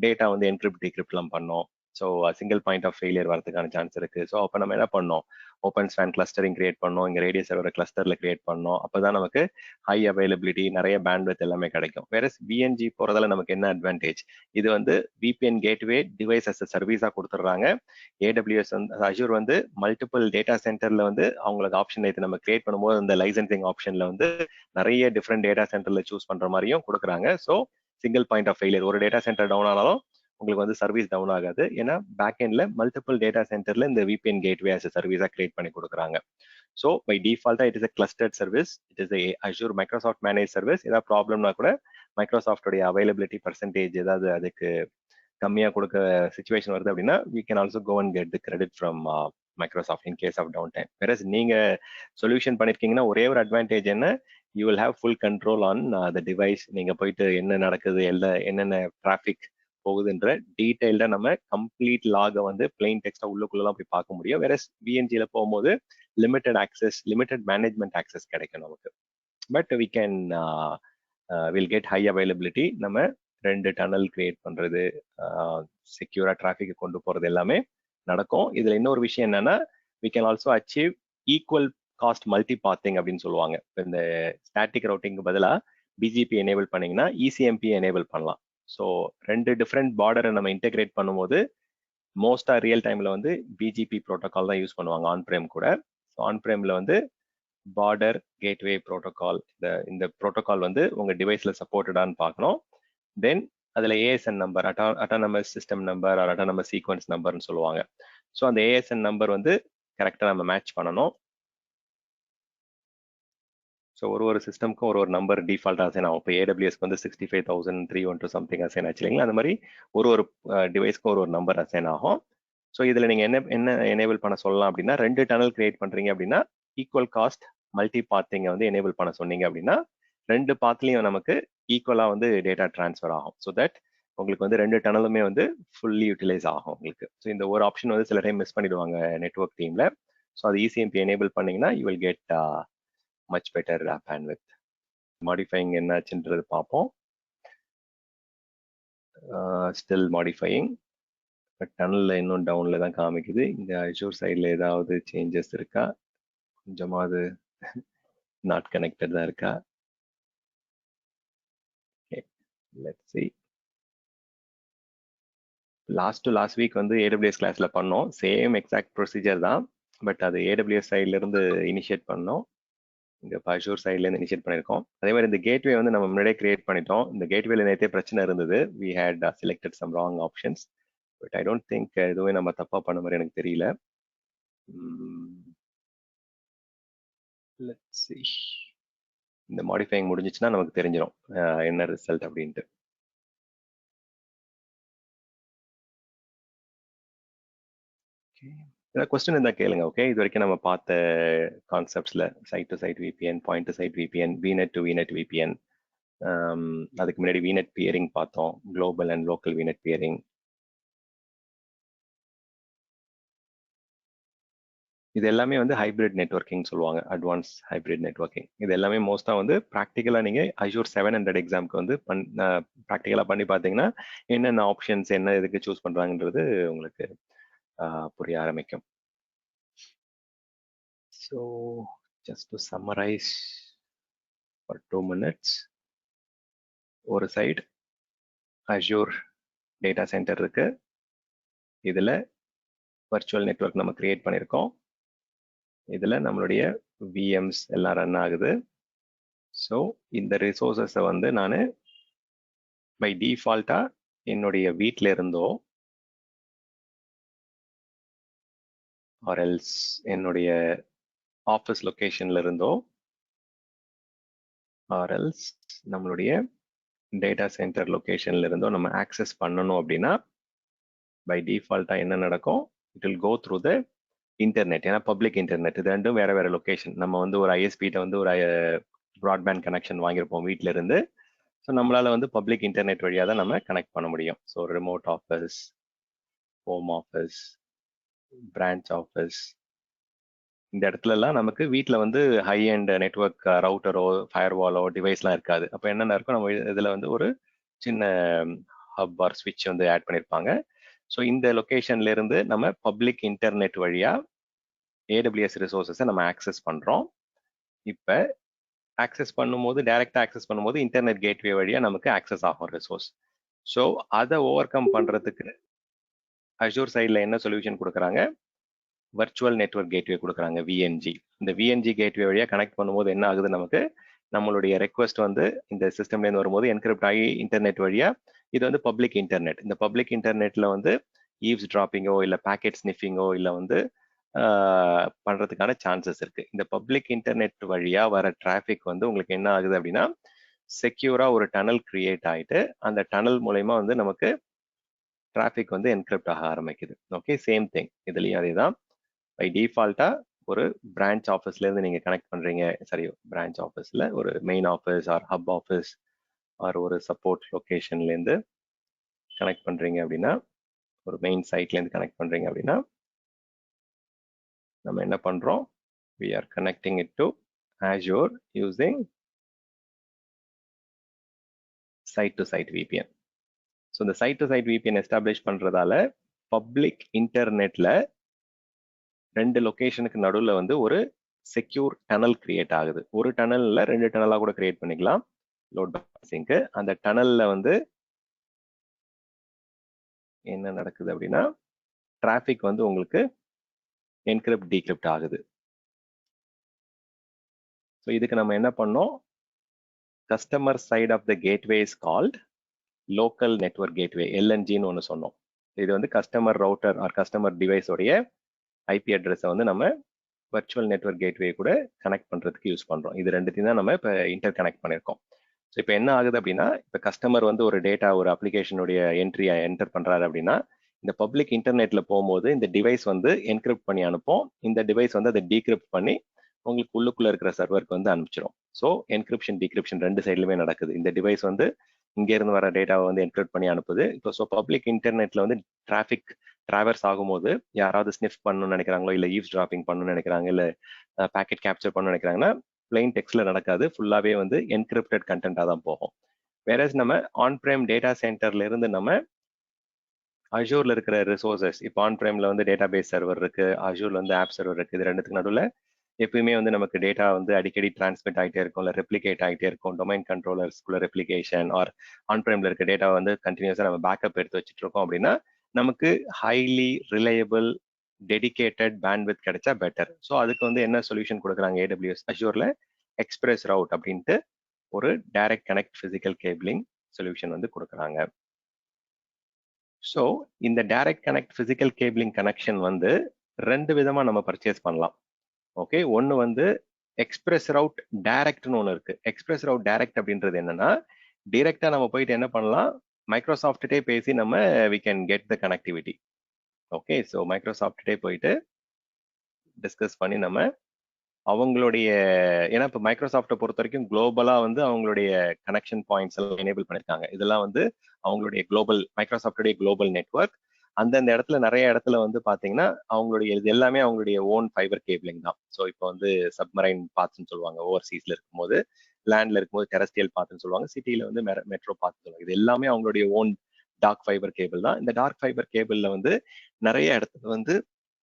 டேட்டா வந்து என்கிரிப்ட் டிகிரிப்ட்லாம் பண்ணோம். So single point of failure வரதுக்கான சான்ஸ் இருக்கு. ஸோ அப்போ நம்ம என்ன பண்ணோம், ஓப்பன் ஸ்வான் கிளஸ்டரிங் கிரியேட் பண்ணோம், இங்கே ரேடியஸ் சர்வரை கிளஸ்டர்ல கிரியேட் பண்ணோம். அப்போதான் நமக்கு ஹை அவைலபிலிட்டி, நிறைய பேண்ட்வித் எல்லாமே கிடைக்கும். வேற VNG போறதால நமக்கு என்ன அட்வான்டேஜ், இது வந்து VPN கேட்வே டிவைஸ் அஸ் சர்வீஸா கொடுத்துட்றாங்க. AWS வந்து அஷூர் வந்து மல்டிபிள் டேட்டா சென்டர்ல வந்து அவங்களுக்கு ஆப்ஷன் இது நம்ம கிரியேட் பண்ணும்போது அந்த லைசன்சிங் ஆப்ஷன்ல வந்து நிறைய டிஃப்ரெண்ட் டேட்டா சென்டர்ல சூஸ் பண்ற மாதிரியும் கொடுக்குறாங்க. So single point of failure, ஒரு டேட்டா சென்டர் டவுன் ஆனாலும் உங்களுக்கு வந்து சர்வீஸ் டவுன் ஆகாது. ஏன்னா பேக் எண்ட்ல மல்டிபிள் டேட்டா சென்டர்ல இந்த VPN கேட்வே as a சர்வீஸா கிரியேட் பண்ணி கொடுக்குறாங்க. ஸோ பை டிஃபால்ட்டா it is a clustered service, it is Azure Microsoft manage service. ஏதாவது ப்ராப்ளம்னா கூட மைக்ரோசாஃப்டோடைய அவைலபிலிட்டி பர்சன்டேஜ் ஏதாவது அதுக்கு கம்மியா கொடுக்க சுச்சுவேஷன் வருது அப்படின்னா we can also go and get the credit from Microsoft in case of downtime. Whereas நீங்க சொல்யூஷன் பண்ணிருக்கீங்கன்னா ஒரே ஒரு அட்வான்டேஜ் என்ன, you will have full control on the device. நீங்க போயிட்டு என்ன நடக்குது, என்னென்ன டிராஃபிக் போகுதுன்ற டீடைல்டா நம்ம கம்ப்ளீட் லாகை வந்து பிளெயின் டெக்ஸ்டா உள்ளுக்குள்ளலாம் போய் பார்க்க முடியும். வேற VNGல போகும்போது limited access, limited management access கிடைக்கும் நமக்கு. But we can will get high availability. நம்ம 2 டனல் கிரியேட் பண்றது, செக்யூரா டிராஃபிக் கொண்டு போறது எல்லாமே நடக்கும். இதுல இன்னொரு விஷயம் என்னன்னா, we can also achieve equal cost multipathing அப்படின்னு சொல்லுவாங்க. இந்த ஸ்டாட்டிக் ரவுட்டிங்க்கு பதிலாக BGP எனேபிள் பண்ணீங்கன்னா ECMP எனேபிள் பண்ணலாம். ஸோ 2 டிஃப்ரெண்ட் பார்டரை நம்ம இன்டெகிரேட் பண்ணும்போது மோஸ்டா ரியல் டைம்ல வந்து BGP ப்ரோட்டோகால் தான் யூஸ் பண்ணுவாங்க ஆன்பிரேம் கூட. ஸோ ஆன்பிரேம்ல வந்து பார்டர் கேட்வே ப்ரோட்டோகால், இந்த ப்ரோட்டோகால் வந்து உங்க டிவைஸ்ல சப்போர்ட்டடான்னு பார்க்கணும். தென் அதுல ASN number, autonomous system number or autonomous sequence நம்பர்னு சொல்லுவாங்க. ஸோ அந்த ASN நம்பர் வந்து கரெக்டா நம்ம மேட்ச் பண்ணணும். ஸோ ஒரு சிஸ்டம்க்கும் ஒரு நம்பர் டிஃபால்ட் அசைன் ஆகும். இப்போ AWSக்கு வந்து 65,312 சம்திங் அசைன் ஆச்சு இல்லைங்களா, அந்த மாதிரி ஒரு டிவைஸ்க்கும் ஒரு நம்பர் அசைன் ஆகும். ஸோ இதுல நீங்க என்ன எனேபிள் பண்ண சொல்லலாம் அப்படின்னா, 2 டனல் கிரியேட் பண்றீங்க அப்படின்னா ஈக்குவல் காஸ்ட் மல்டி பாத்திங்க வந்து எனேபிள் பண்ண சொன்னீங்க அப்படின்னா 2 பாத்லையும் நமக்கு ஈக்குவலா வந்து டேட்டா டிரான்ஸ்ஃபர் ஆகும். ஸோ தட் உங்களுக்கு வந்து 2 டனலுமே வந்து ஃபுல்லி யூட்டிலைஸ் ஆகும் உங்களுக்கு. ஸோ இந்த ஒரு ஆப்ஷன் வந்து சில டைம் மிஸ் பண்ணிடுவாங்க நெட்வொர்க் டீம்ல. ஸோ அது ECMP எனேபிள் பண்ணீங்கன்னா you will get much better bandwidth. Modifying என்னாச்சுன்றது பார்ப்போம். Still modifying, பட் டனல்ல இன்னும் டவுன்ல தான் காமிக்குது. இந்த அஷூர் சைட்ல ஏதாவது சேஞ்சஸ் இருக்கா, கொஞ்சமாவது நாட் கனெக்டட் தான் இருக்கா. Let's see. லாஸ்ட் வீக் வந்து AWS கிளாஸ்ல பண்ணோம், சேம் எக்ஸாக்ட் ப்ரொசீஜர் தான். பட் அது AWS சைட்ல இருந்து இனிஷியேட் பண்ணோம், இங்க அஷூர் சைட்ல இருந்து இனிஷியேட் பண்ணிருக்கோம். அதே மாதிரி இந்த கேட்வே வந்து நம்ம முன்னாடியே கிரியேட் பண்ணிட்டோம். இந்த கேட்வேல நேத்தே பிரச்சனை இருந்தது. we had selected some wrong options, but I don't think எதுவுமே நம்ம தப்பா பண்ண மாதிரி எனக்கு தெரியல. let's see. இந்த மாடிஃபைங் முடிஞ்சிச்சுன்னா நமக்கு தெரிஞ்சிடும் என்ன ரிசல்ட் அப்படின்ட்டு. கொஸ்டின் இருந்தா கேளுங்க. ஓகே, இது வரைக்கும் நம்ம பார்த்த கான்செப்ட்ஸ்ல site to side VPN, point to side VPN, VNet to VNet VPN, அதுக்கு முன்னாடி VNet பியரிங் பார்த்தோம், global and local VNet peering. இது எல்லாமே வந்து ஹைபிரிட் நெட்வொர்க்கிங் சொல்லுவாங்க, அட்வான்ஸ் ஹைபிரிட் நெட்வொர்க்கிங். இது எல்லாமே மோஸ்டா வந்து ப்ராக்டிக்கலா நீங்க அஷூர் 700 எக்ஸாம்க்கு வந்து ப்ராக்டிக்கலா பண்ணி பார்த்தீங்கன்னா என்னென்ன ஆப்ஷன்ஸ் என்ன இதுக்கு சூஸ் பண்றாங்கன்றது உங்களுக்கு புரிய ஆரம்பிக்கும். So just to summarize for 2 minutes, ஒரு சைடு அஷூர் டேட்டா சென்டர் இருக்கு, இதுல வர்ச்சுவல் நெட்வொர்க் நம்ம கிரியேட் பண்ணியிருக்கோம், இதுல நம்மளுடைய VMs எல்லாம் ரன் ஆகுது. ஸோ இந்த ரிசோர்ஸஸை வந்து நான் பை டிஃபால்ட்டா என்னுடைய வீட்டில இருந்தோ ஆர்எல்ஸ் என்னுடைய ஆஃபீஸ் லொகேஷன்ல இருந்தோ ஆர்எல்ஸ் நம்மளுடைய டேட்டா சென்டர் லொகேஷன்ல இருந்தோ நம்ம ஆக்சஸ் பண்ணணும் அப்படின்னா பை டிஃபால்ட்டா என்ன நடக்கும், it will go through the internet. ஏன்னா பப்ளிக் இன்டர்நெட், இது ரெண்டும் வேற வேற லொகேஷன். நம்ம வந்து ஒரு ஐஎஸ்பிட்ட வந்து ஒரு ப்ராட்பேண்ட் கனெக்ஷன் வாங்கியிருப்போம் வீட்ல இருந்து. ஸோ நம்மளால வந்து பப்ளிக் இன்டர்நெட் வழியாக தான் நம்ம கனெக்ட் பண்ண முடியும். So remote office, home office, branch office, இந்த இடத்துலலாம் நமக்கு வீட்டில் வந்து ஹை அண்ட் நெட்ஒர்க் ரவுட்டரோ ஃபயர்வாலோ டிவைஸ்லாம் இருக்காது. அப்போ என்னென்ன இருக்கும், நம்ம இதில் வந்து ஒரு சின்ன ஹப் ஆர் ஸ்விட்ச் வந்து ஆட் பண்ணியிருப்பாங்க. ஸோ இந்த லொக்கேஷன்ல இருந்து நம்ம பப்ளிக் இன்டர்நெட் வழியா AWS ரிசோர்ஸஸை நம்ம ஆக்சஸ் பண்றோம். இப்போ ஆக்சஸ் பண்ணும்போது, டைரக்டா ஆக்சஸ் பண்ணும்போது இன்டர்நெட் கேட்வே வழியா நமக்கு ஆக்சஸ் ஆகும் ரிசோர்ஸ். ஸோ அதை ஓவர் கம் பண்றதுக்கு அஷூர் சைடில் என்ன சொல்யூஷன் கொடுக்குறாங்க, வர்ச்சுவல் நெட்வொர்க் கேட்வே கொடுக்குறாங்க, VNG. இந்த VNG கேட்வே வழியா கனெக்ட் பண்ணும்போது என்ன ஆகுது, நமக்கு நம்மளுடைய ரெக்வஸ்ட் வந்து இந்த சிஸ்டம்லேருந்து வரும்போது என்கிரிப்ட் ஆகி இன்டர்நெட் வழியா, இது வந்து பப்ளிக் இன்டர்நெட். இந்த பப்ளிக் இன்டர்நெட்ல வந்து ஈவ்ஸ் டிராப்பிங்கோ இல்லை பேக்கெட் ஸ்னிஃபிங்கோ இல்லை வந்து பண்றதுக்கான சான்சஸ் இருக்கு. இந்த பப்ளிக் இன்டர்நெட் வழியா வர டிராஃபிக் வந்து உங்களுக்கு என்ன ஆகுது அப்படின்னா, செக்யூரா ஒரு டனல் கிரியேட் ஆயிட்டு அந்த டனல் மூலயமா வந்து நமக்கு டிராஃபிக் வந்து என்கிரிப்ட் ஆக ஆரம்பிக்குது. ஓகே, சேம் திங் இதுலயும் அதே தான். பை டிஃபால்ட்டா ஒரு பிரான்ச் ஆஃபீஸ்ல இருந்து நீங்க கனெக்ட் பண்றீங்க, சரி பிரான்ச் ஆஃபீஸ்ல ஒரு main office R hub office R ஒரு சப்போர்ட் லொகேஷன்ல இருந்து கனெக்ட் பண்றீங்க அப்படின்னா, ஒரு மெயின் சைட்ல இருந்து கனெக்ட் பண்றீங்க அப்படின்னா, நம்ம என்ன பண்றோம், we are connecting it to Azure using site to site VPN. So இந்த site to side VPN establish பண்றதால பப்ளிக் இன்டர்நெட்ல ரெண்டு லொகேஷனுக்கு நடுவில் வந்து ஒரு செக்யூர் டனல் கிரியேட் ஆகுது. ஒரு டனல்ல ரெண்டு டனலா கூட கிரியேட் பண்ணிக்கலாம் லோட் பேலன்சிங்க்கு. அந்த டனல்ல வந்து என்ன நடக்குது அப்படின்னா, டிராஃபிக் வந்து உங்களுக்கு என்கிரிப்ட் டீக்ரிப்ட் ஆகுது. ஸோ இதுக்கு நம்ம என்ன பண்ணோம், customer side of the gateway is called local network gateway, LNGன்னு ஒன்று சொன்னோம். இது வந்து கஸ்டமர் ரவுட்டர் ஆர் கஸ்டமர் டிவைஸோடைய ஐபி அட்ரஸை வந்து நம்ம வர்ச்சுவல் நெட்வொர்க் கேட்வே கூட கனெக்ட் பண்றதுக்கு யூஸ் பண்றோம். இது ரெண்டுத்தையும் தான் நம்ம இப்போ இன்டர் கனெக்ட் பண்ணியிருக்கோம். ஸோ இப்போ என்ன ஆகுது அப்படின்னா, இப்போ கஸ்டமர் வந்து ஒரு டேட்டா ஒரு அப்ளிகேஷனுடைய என்ட்ரியை என்டர் பண்றாரு அப்படின்னா, இந்த பப்ளிக் இன்டர்நெட்ல போகும்போது இந்த டிவைஸ் வந்து என்கிரிப்ட் பண்ணி அனுப்போம். இந்த டிவைஸ் வந்து அதை டீக்ரிப்ட் பண்ணி உங்களுக்கு உள்ளுக்குள்ள இருக்கிற சர்வருக்கு வந்து அனுப்பிச்சிடும். ஸோ என்கிரிப்ஷன் டீக்ரிப்ஷன் ரெண்டு சைட்லுமே நடக்குது. இந்த டிவைஸ் வந்து இங்க இருந்து வர டேட்டாவை வந்து என்கிரிப்ட் பண்ணி அனுப்புது. இப்போ ஸோ பப்ளிக் இன்டர்நெட்ல வந்து டிராஃபிக் டிராவர்ஸ் ஆகும்போது யாராவது ஸ்னிஃப் பண்ணணும்னு நினைக்கிறாங்களோ, இல்லை ஈவ்ஸ் டிராப்பிங் பண்ணணும்னு நினைக்கிறாங்க, இல்லை பேக்கெட் கேப்சர் பண்ணணும்னு நினைக்கிறாங்கன்னா பிளைன் டெக்ஸ்ட்ல நடக்காது, ஃபுல்லாவே வந்து என்கிரிப்டட் கண்டென்ட்டா தான் போகும். வேற நம்ம ஆன் பிரைம் டேட்டா சென்டர்ல இருந்து நம்ம அஷூர்ல இருக்கிற ரிசோர்சஸ், இப்போ ஆன் பிரைம்ல வந்து டேட்டா பேஸ் சர்வர் இருக்கு, அஷூர்ல வந்து ஆப் சர்வர் இருக்கு. இது ரெண்டுத்துக்கு நடுவில் எப்பயுமே வந்து நமக்கு டேட்டா வந்து அடிக்கடி டிரான்ஸ்மிட் ஆகிட்டே இருக்கும், இல்லை ரெப்ளிகேட் ஆகிட்டே இருக்கும். டொமைன் கண்ட்ரோலர்ஸ்குள்ள ரெப்ளிகேஷன் ஆர் ஆன் பிரைம்ல இருக்க டேட்டா வந்து கண்டினியூஸா நம்ம பேக்கப் எடுத்து வச்சுட்டு இருக்கோம் அப்படின்னா நமக்கு ஹைலி ரிலையபிள் டெடிகேட்டட் பேண்ட்வித் கிடைச்சா பெட்டர். ஸோ அதுக்கு வந்து என்ன சொல்யூஷன் கொடுக்குறாங்க AWS அஷூர்ல, எக்ஸ்பிரஸ் ரவுட் அப்படின்ட்டு ஒரு direct connect physical cabling solution வந்து கொடுக்குறாங்க. ஸோ இந்த direct connect physical cabling connection வந்து ரெண்டு விதமா நம்ம பர்ச்சேஸ் பண்ணலாம். ஓகே, ஒன்று வந்து எக்ஸ்பிரஸ் ரவுட் டைரக்ட்னு ஒன்று இருக்கு. எக்ஸ்பிரஸ் ரவுட் டைரக்ட் அப்படின்றது என்னன்னா, டைரக்டா நம்ம போயிட்டு என்ன பண்ணலாம், மைக்ரோசாஃப்ட்டே பேசி நம்ம we can get the connectivity. Okay, so மைக்ரோசாஃப்ட்டே போயிட்டு டிஸ்கஸ் பண்ணி நம்ம அவங்களுடைய, ஏன்னா இப்போ மைக்ரோசாஃப்ட்டை பொறுத்த வரைக்கும் குளோபலா வந்து அவங்களுடைய கனெக்ஷன் பாயிண்ட்ஸ் எல்லாம் எனேபிள் பண்ணிருக்காங்க. இதெல்லாம் வந்து அவங்களுடைய குளோபல், மைக்ரோசாஃப்ட்டுடைய குளோபல் நெட்வொர்க். அந்தந்த இடத்துல நிறைய இடத்துல வந்து பாத்தீங்கன்னா அவங்களுடைய இது எல்லாமே அவங்களுடைய ஓன் ஃபைபர் கேபிளிங் தான். ஸோ இப்போ வந்து சப்மரைன் பாத்னு சொல்லுவாங்க, ஓவர்சீஸ்ல இருக்கும்போது, லேண்ட்ல இருக்கும்போது டெரஸ்ட்ரியல் பாத்னு சொல்லுவாங்க, சிட்டியில வந்து மெட்ரோ பாத்னு சொல்லுவாங்க. இது எல்லாமே அவங்களுடைய ஓன் டார்க் ஃபைபர் கேபிள் தான். இந்த டார்க் ஃபைபர் கேபிள்ல வந்து நிறைய இடத்துல வந்து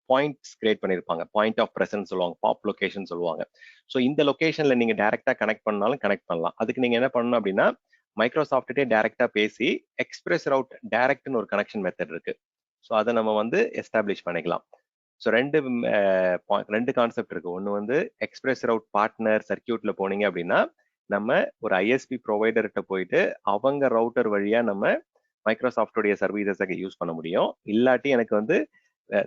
பாயிண்ட்ஸ் கிரியேட் பண்ணிருப்பாங்க, பாயிண்ட் ஆஃப் பிரசன்ஸ் சொல்லுவாங்க, பாப் லொகேஷன் சொல்லுவாங்க. ஸோ இந்த லொகேஷன்ல நீங்க டைரக்டா கனெக்ட் பண்ணாலும் கனெக்ட் பண்ணலாம். அதுக்கு நீங்க என்ன பண்ணணும் அப்படின்னா, மைக்ரோசாஃப்ட்டே டைரக்டா பேசி எக்ஸ்பிரஸ் ரவுட் டைரக்ட்னு ஒரு கனெக்ஷன் மெத்தட் இருக்கு. ஸோ அதை நம்ம வந்து எஸ்டாப்ளிஷ் பண்ணிக்கலாம். ஸோ ரெண்டு கான்செப்ட் இருக்கு. ஒன்று வந்து எக்ஸ்பிரஸ் ரவுட் பார்ட்னர் சர்க்கியூட்ல போனீங்க அப்படின்னா நம்ம ஒரு ஐஎஸ்பி ப்ரொவைடர்கிட்ட போயிட்டு அவங்க ரவுட்டர் வழியா நம்ம மைக்ரோசாஃப்டோடைய சர்வீசஸை யூஸ் பண்ண முடியும். இல்லாட்டி எனக்கு வந்து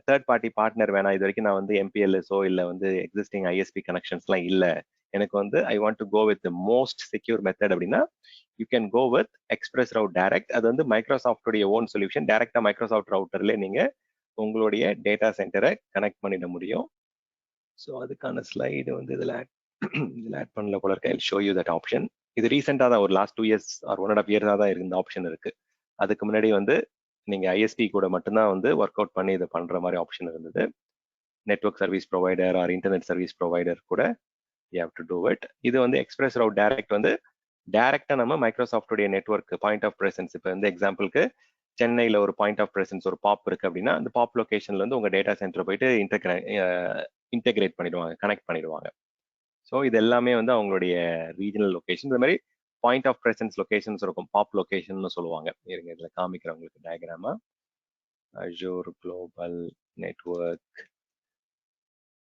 தேர்ட் பார்ட்டி பார்ட்னர் வேணாம், இது வரைக்கும் நான் வந்து MPLSஓ இல்லை வந்து எக்ஸிஸ்டிங் ISP கனெக்ஷன்ஸ்லாம் இல்லை, எனக்கு வந்து I want to go with most secure method அப்படின்னா you can go with express route direct. அது வந்து மைக்ரோசாஃப்டுடைய ஓன் சொல்யூஷன். டைரக்டா மைக்ரோசாஃப்ட் ரவுட்டர்ல நீங்க உங்களுடைய டேட்டா சென்டரை கனெக்ட் பண்ணிட முடியும். ஸோ அதுக்கான ஸ்லைடு வந்து இதில் ஆட் பண்ணல போல இருக்கு. I show you that option. இது ரீசெண்டாக தான், ஒரு லாஸ்ட் 2 years ஆர் 1.5 years தான் இந்த ஆப்ஷன் இருக்கு. அதுக்கு முன்னாடி வந்து நீங்க ISP கூட மட்டும்தான் வந்து ஒர்க் அவுட் பண்ணி இதை பண்ற மாதிரி ஆப்ஷன் இருந்தது. Network service provider or internet service provider கூட you have to do it. இது வந்து எக்ஸ்பிரஸ் ரவுட் டைரக்ட் வந்து டைரக்டா நம்ம மைக்ரோசாஃப்டுடைய நெட்வொர்க் பாயிண்ட் ஆஃப் பிரசன்ஸ், இப்போ வந்து எக்ஸாம்பிளுக்கு சென்னையில் ஒரு பாயிண்ட் ஆஃப் பிரசன்ஸ் ஒரு பாப் இருக்கு அப்படின்னா அந்த பாப் லொகேஷன்ல வந்து உங்க டேட்டா சென்டர் போயிட்டு இன்டெகிரேட் பண்ணிடுவாங்க, கனெக்ட் பண்ணிடுவாங்க. ஸோ இது எல்லாமே வந்து அவங்களுடைய ரீஜனல் லொகேஷன். இந்த மாதிரி பாயிண்ட் ஆஃப் பிரசன்ஸ் லொகேஷன்ஸ் இருக்கும், பாப் லொகேஷன் சொல்லுவாங்க. இருங்க இதில் காமிக்கிறவங்களுக்கு டயக்ராமா. Azure global network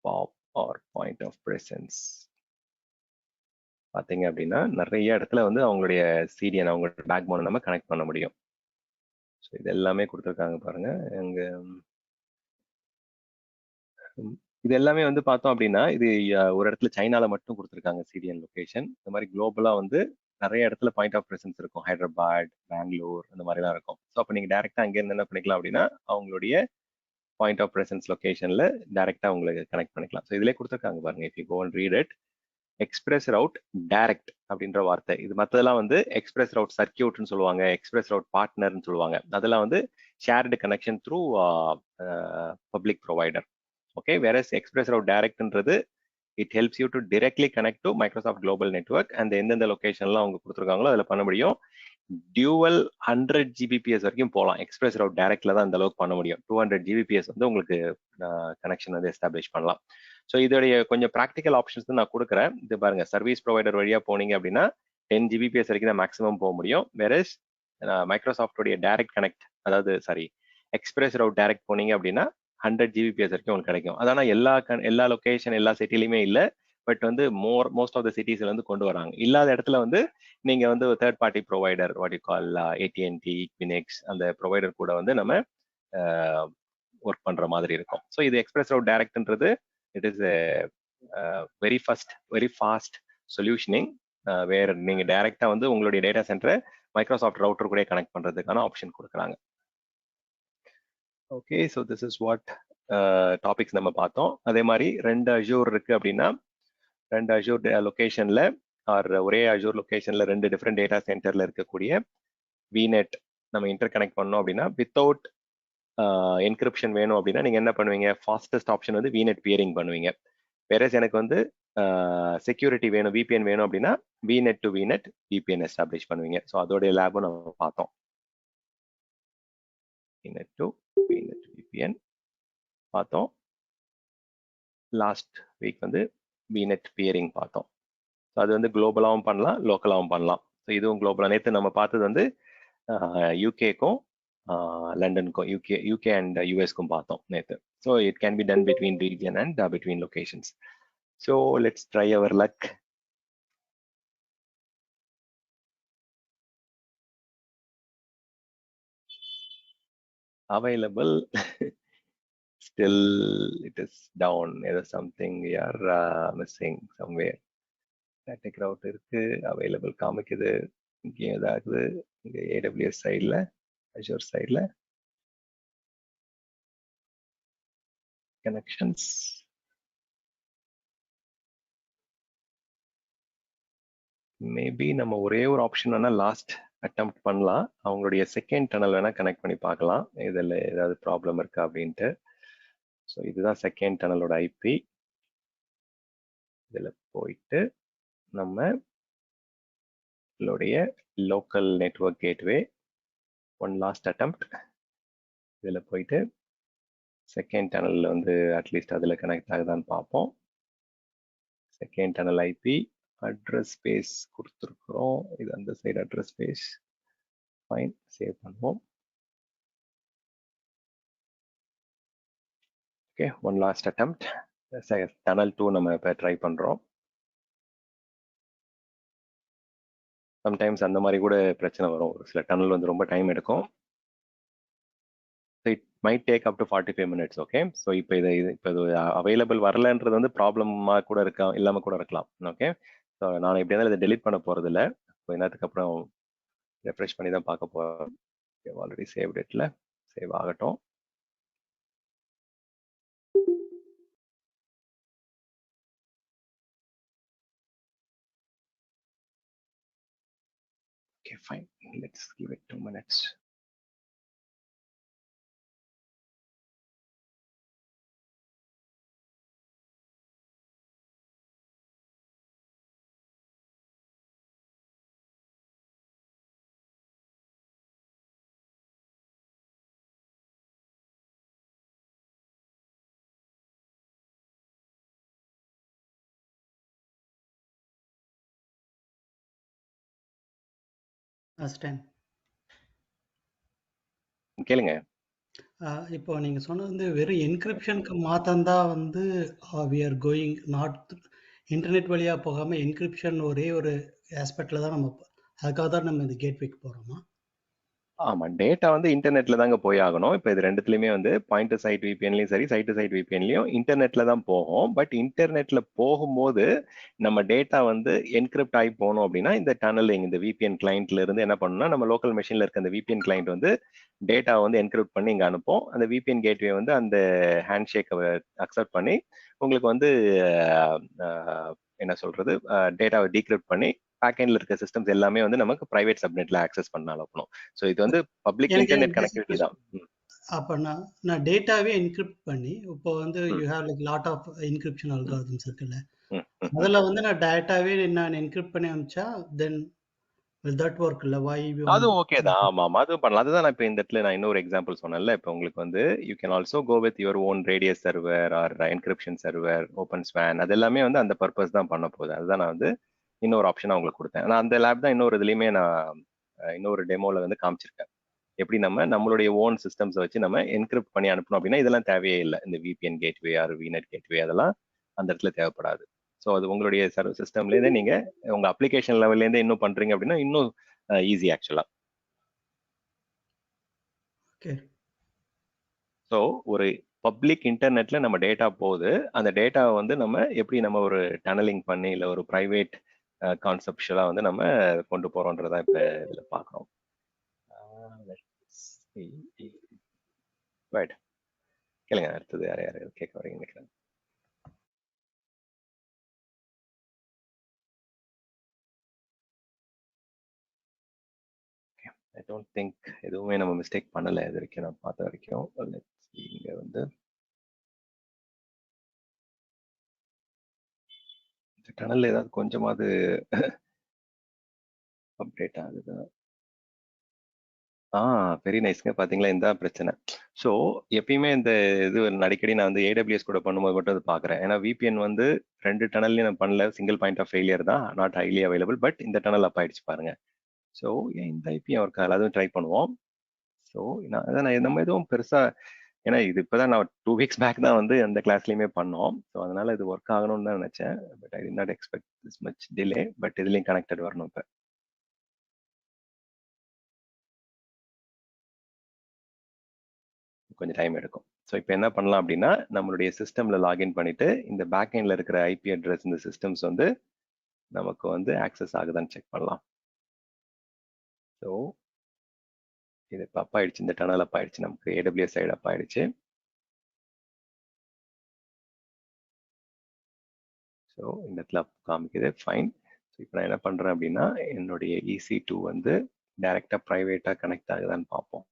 POP or point of presence பார்த்தீங்க அப்படின்னா நிறைய இடத்துல வந்து அவங்களுடைய சிடிஎன், அவங்களோட பேக் போனை நம்ம கனெக்ட் பண்ண முடியும். ஸோ இது எல்லாமே கொடுத்துருக்காங்க பாருங்க. எங்க இது எல்லாமே வந்து பார்த்தோம் அப்படின்னா இது ஒரு இடத்துல சைனால மட்டும் கொடுத்துருக்காங்க சிடிஎன் லொகேஷன். இந்த மாதிரி குளோபலா வந்து நிறைய இடத்துல பாயிண்ட் ஆஃப் பிரசன்ஸ் இருக்கும், ஹைதராபாத், பெங்களூர், அந்த மாதிரிலாம் இருக்கும். ஸோ அப்போ நீங்க டைரக்டா அங்கேருந்து என்ன பண்ணிக்கலாம் அப்படின்னா அவங்களுடைய பாயிண்ட் ஆஃப் பிரசன்ஸ் லொகேஷன்ல டைரக்டா உங்களுக்கு கனெக்ட் பண்ணிக்கலாம். ஸோ இதுலேயே கொடுத்துருக்காங்க பாருங்க. If you go and read it, express route direct அப்படின்ற வார்த்தை. இது மற்றதெல்லாம் வந்து எக்ஸ்பிரஸ் ரவுட் சர்க்கியூட்னு சொல்லுவாங்க, எக்ஸ்பிரஸ் ரவுட் பார்ட்னர்னு சொல்லுவாங்க. அதெல்லாம் வந்து shared connection through public provider. Okay, whereas express route டைரக்ட்ன்றது it helps you to directly connect to Microsoft global network. அந்த எந்தெந்த லொகேஷன்லாம் அவங்க கொடுத்துருக்காங்களோ அதில் பண்ண முடியும். டியூவல் 100 Gbps வரைக்கும் போகலாம். எக்ஸ்பிரஸ் ரவுட் டைரக்ட்ல தான் அந்த அளவுக்கு பண்ண முடியும். 200 Gbps வந்து உங்களுக்கு கனெக்ஷன் வந்து எஸ்டாப்ளிஷ் பண்ணலாம். ஸோ இதோடைய கொஞ்சம் ப்ராக்டிக்கல் ஆப்ஷன்ஸ் தான் நான் கொடுக்குறேன். இது பாருங்க, சர்வீஸ் ப்ரொவைடர் வழியா போனீங்க அப்படின்னா 10 Gbps வரைக்கும் தான் மேக்ஸிமம் போக முடியும். வேறஸ் மைக்ரோசாஃப்டுடைய டைரக்ட் கனெக்ட், அதாவது சாரி எக்ஸ்பிரஸ் ரவுட் டைரக்ட் போனீங்க அப்படின்னா 100 Gbps வரைக்கும் உங்களுக்கு கிடைக்கும். அதான எல்லா லொகேஷன் எல்லா சிட்டிலையுமே இல்லை, பட் வந்து மோஸ்ட் ஆஃப் த சிட்டிஸ்ல வந்து கொண்டு வராங்க. இல்லாத இடத்துல வந்து நீங்க வந்து third party provider what you call AT&T, Equinix அந்த ப்ரொவைடர் கூட வந்து நம்ம ஒர்க் பண்ற மாதிரி இருக்கும். ஸோ இது எக்ஸ்பிரஸ் ரவுட் டைரக்ட்ன்றது it is very fast solutioning. வேற நீங்க டைரக்டா வந்து உங்களுடைய டேட்டா சென்டரை மைக்ரோசாஃப்ட் ரவுட்டர் கூட கனெக்ட் பண்றதுக்கான ஆப்ஷன் கொடுக்குறாங்க. Okay, so this is what topics நம்ம பார்த்தோம். அதே மாதிரி 2 அஜூர் இருக்கு அப்படின்னா 2 அஜூர் லொகேஷன்ல ஆர் ஒரே அஜூர் லொகேஷன்ல 2 டிஃப்ரெண்ட் டேட்டா சென்டர்ல இருக்கக்கூடிய விநெட் நம்ம இன்டர் கனெக்ட் பண்ணோம் அப்படின்னா வித்தவுட் என்கிரிப்ஷன் வேணும் அப்படின்னா நீங்க என்ன பண்ணுவீங்க, ஃபாஸ்டஸ்ட் ஆப்ஷன் வந்து விநெட் பியரிங் பண்ணுவீங்க. வேறஸ் எனக்கு வந்து செக்யூரிட்டி வேணும், VPN வேணும் அப்படின்னா vignette to vignette VPN establish பண்ணுவீங்க. ஸோ அதோடைய லேபும் நம்ம பார்த்தோம். VNet to VNet VPN பார்த்தோம். லாஸ்ட் வீக் வந்து VNet பியரிங் பார்த்தோம். ஸோ அது வந்து குளோபலாகவும் பண்ணலாம், லோக்கலாகவும் பண்ணலாம். ஸோ இதுவும் குளோபலாக நேற்று நம்ம பார்த்தது வந்து யூகேக்கும் லண்டனுக்கும், யூகே அண்ட் யூஎஸ்க்கும் பார்த்தோம் நேற்று. So it can be done between region and between locations. So let's try our luck. Available still it is down. There is something we are missing somewhere. Static route இருக்கு, available காமிக்குது, இங்கே ஏதாவது இங்க AWS சைடில், Azure சைடில் connections maybe நம்ம ஒரே ஒரு ஆப்ஷன் வேணா லாஸ்ட் அட்டெம்ப்ட் பண்ணலாம். அவங்களுடைய செகண்ட் டனல் வேணா கனெக்ட் பண்ணி பார்க்கலாம் இதில் ஏதாவது ப்ராப்ளம் இருக்கா அப்படின்ட்டு. ஸோ இதுதான் செகண்ட் டனலோட IP. இதில் போயிட்டு நம்ம local network gateway one last attempt, இதில் போயிட்டு செகண்ட் டனலில் வந்து அட்லீஸ்ட் அதில் கனெக்ட் ஆகுதான்னு பார்ப்போம். Second tunnel IP address space கொடுத்துருக்குறோம். இது அந்த side address space. Fine, save பண்ணுவோம். Okay, one last attempt. Tunnel 2 நம்ம இப்போ ட்ரை பண்ணுறோம். சம்டைம்ஸ் அந்த மாதிரி கூட பிரச்சனை வரும். ஒரு சில டனல் வந்து ரொம்ப டைம் எடுக்கும். might take up to 45 minutes. Okay, so இப்போ இது அவைலபிள் வரலன்றது வந்து ப்ராப்ளமா கூட இல்லாம கூட இருக்கலாம். ஓகே, ஸோ நான் எப்படி இருந்தாலும் இதை டெலிட் பண்ண போறது இல்லை. கொஞ்ச நேரத்துக்கு அப்புறம் ரெஃப்ரெஷ் பண்ணி தான் பார்க்க போறோம். ஆல்ரெடி சேவ் டேட்ல சேவ் ஆகட்டும். Okay, fine. Let's give it 2 minutes. அஸ்டன் கேளுங்க. இப்போ நீங்க சொன்னது வந்து வெறும் என்கிரிப்ஷனுக்கு மாத்தந்தா வந்து we are going not internet வழியா போகாம என்கிரிப்ஷன் ஒரே ஒரு ஆஸ்பெக்ட்ல தான் நம்ம அதுக்காக தான் நம்ம இந்த கேட்வேக்கு போறோமா? ஆமா, டேட்டா வந்து இன்டர்நெட்ல தாங்க போய் ஆகணும். இப்போ இது ரெண்டுத்துலயுமே வந்து பாயிண்ட் டு சைட் விபிஎன்லயும் சரி, சைட் டு சைட் விபிஎன்லயும் இன்டர்நெட்ல தான் போகும். பட் இன்டர்நெட்ல போகும்போது நம்ம டேட்டா வந்து என்கிரிப்ட் ஆகி போகணும் அப்படின்னா இந்த டனலிங், இந்த விபிஎன் கிளைண்ட்ல இருந்து என்ன பண்ணணும்னா நம்ம லோக்கல் மெஷின்ல இருக்க அந்த விபிஎன் கிளைண்ட் வந்து டேட்டா வந்து என்கிரிப்ட் பண்ணி இங்க அனுப்போம். அந்த விபிஎன் கேட்வே வந்து அந்த ஹேண்ட் ஷேக்கை அக்செப்ட் பண்ணி உங்களுக்கு வந்து என்ன சொல்றது, டேட்டாவை டீக்ரிப்ட் பண்ணி பேக்எண்ட்ல இருக்க சிஸ்டம்ஸ் எல்லாமே வந்து நமக்கு பிரைவேட் சப்நெட்ல ஆக்சஸ் பண்ண அனுப்பணும். ஸோ இது வந்து பப்ளிக் இன்டர்நெட் கனெக்டிவிட்டி தான். அப்ப நான் டேட்டாவே என்கிரிப்ட் பண்ணி இப்போ வந்து you have like lot of encryption algorithms இருக்குல்ல, அதுல வந்து நான் டேட்டாவே நான் என்கிரிப்ட் பண்ணி அனுப்பிச்சா தென் will that work இல்ல? why you அது ஓகே தான். ஆமா ஆமா, அது பண்ணலாம். அதுதான் நான் இப்போ இந்த இடத்துல நான் இன்னொரு எக்ஸாம்பிள் சொன்னேன்ல. இப்போ உங்களுக்கு வந்து you can also go with your own radius server or encryption server, open swan, அது எல்லாமே வந்து அந்த பர்பஸ் தான் பண்ண போகுது. அதுதான் நான் வந்து இன்னொரு ஆப்ஷனா உங்களுக்கு கொடுத்தேன். நான் அந்த லேப் தான் இன்னொரு இதுலயுமே நான் இன்னொரு டெமோல வந்து காமிச்சிருக்கேன். எப்படி நம்மளுடைய ஓன் சிஸ்டம்ஸ் வச்சு நம்ம என்கிரிப்ட் பண்ணி அனுப்பணும் அப்படின்னா இதெல்லாம் தேவையே இல்லை. இந்த VPN gateway or VNet gateway அதெல்லாம் அந்த இடத்துல தேவைப்படாது. ஸோ அது உங்களுடைய சர்வர் சிஸ்டம்லேருந்தே நீங்க உங்க அப்ளிகேஷன் லெவல்லேருந்தே இன்னும் பண்றீங்க அப்படின்னா இன்னும் ஈஸி ஆக்சுவலா. ஸோ ஒரு பப்ளிக் இன்டர்நெட்ல நம்ம டேட்டா போகுது, அந்த டேட்டாவை வந்து நம்ம எப்படி நம்ம ஒரு டனலிங் பண்ணி இல்லை ஒரு பிரைவேட் கான்செப்டுவலா வந்து நம்ம கொண்டு போறோம்ன்றதா இப்ப இதுல பாக்குறோம். கேளுங்க, அடுத்தது யார் கேட்க வரீங்க நினைக்கிறேன். ஐ டோன்ட் திங்க் எதுவுமே நம்ம மிஸ்டேக் பண்ணல இது வரைக்கும் நான் பார்த்த வரைக்கும். இங்க வந்து டனல் ஏதாவது கொஞ்சமாவது அப்டேட் ஆகுது. வெரி நைஸ்ங்க. பாத்தீங்களா, இந்த பிரச்சனை. ஸோ எப்பயுமே இந்த இது அடிக்கடி நான் வந்து ஏடபிள்யூஎஸ் கூட பண்ணும்போது மட்டும் அது பாக்குறேன். ஏன்னா விபிஎன் வந்து 2 டனல்லையும் நான் பண்ணல, சிங்கிள் பாயிண்ட் ஆஃப் ஃபெயிலியர் தான், நாட் ஹைலி அவைலபிள். பட் இந்த டனல் அப் ஆயிடுச்சு பாருங்க. ஸோ இந்த ஐபிஎம் ஒர்க் ஆகல, அதுவும் ட்ரை பண்ணுவோம். ஸோ நான் நம்ம எதுவும் பெருசா, ஏன்னா இது இப்பதான் நான் 2 வீக்ஸ் பேக் தான் வந்து அந்த கிளாஸ்லயுமே பண்ணோம். ஸோ அதனால இது ஒர்க் ஆகணும்னு தான் நினைச்சேன். But I did not expect this much delay. But இதுலயும் கனெக்டட் வரணும். இப்போ கொஞ்சம் டைம் எடுக்கும். ஸோ இப்போ என்ன பண்ணலாம் அப்படின்னா நம்மளுடைய சிஸ்டம்ல லாகின் பண்ணிட்டு இந்த பேக் எண்ட்ல இருக்கிற ஐபி அட்ரஸ் இந்த சிஸ்டம்ஸ் வந்து நமக்கு வந்து ஆக்சஸ் ஆகுதான்னு செக் பண்ணலாம். ஸோ இது இப்போ அப் ஆயிடுச்சு, இந்த டனல் அப் ஆயிடுச்சு, நமக்கு ஏடபிள்யூஎஸ் சைடு அப் ஆயிடுச்சு. ஸோ இந்த இடத்துல காமிக்குது, ஃபைன். ஸோ இப்போ நான் என்ன பண்றேன் அப்படின்னா என்னுடைய EC2 வந்து டைரக்டா பிரைவேட்டா கனெக்ட் ஆகுதான்னு பார்ப்போம்.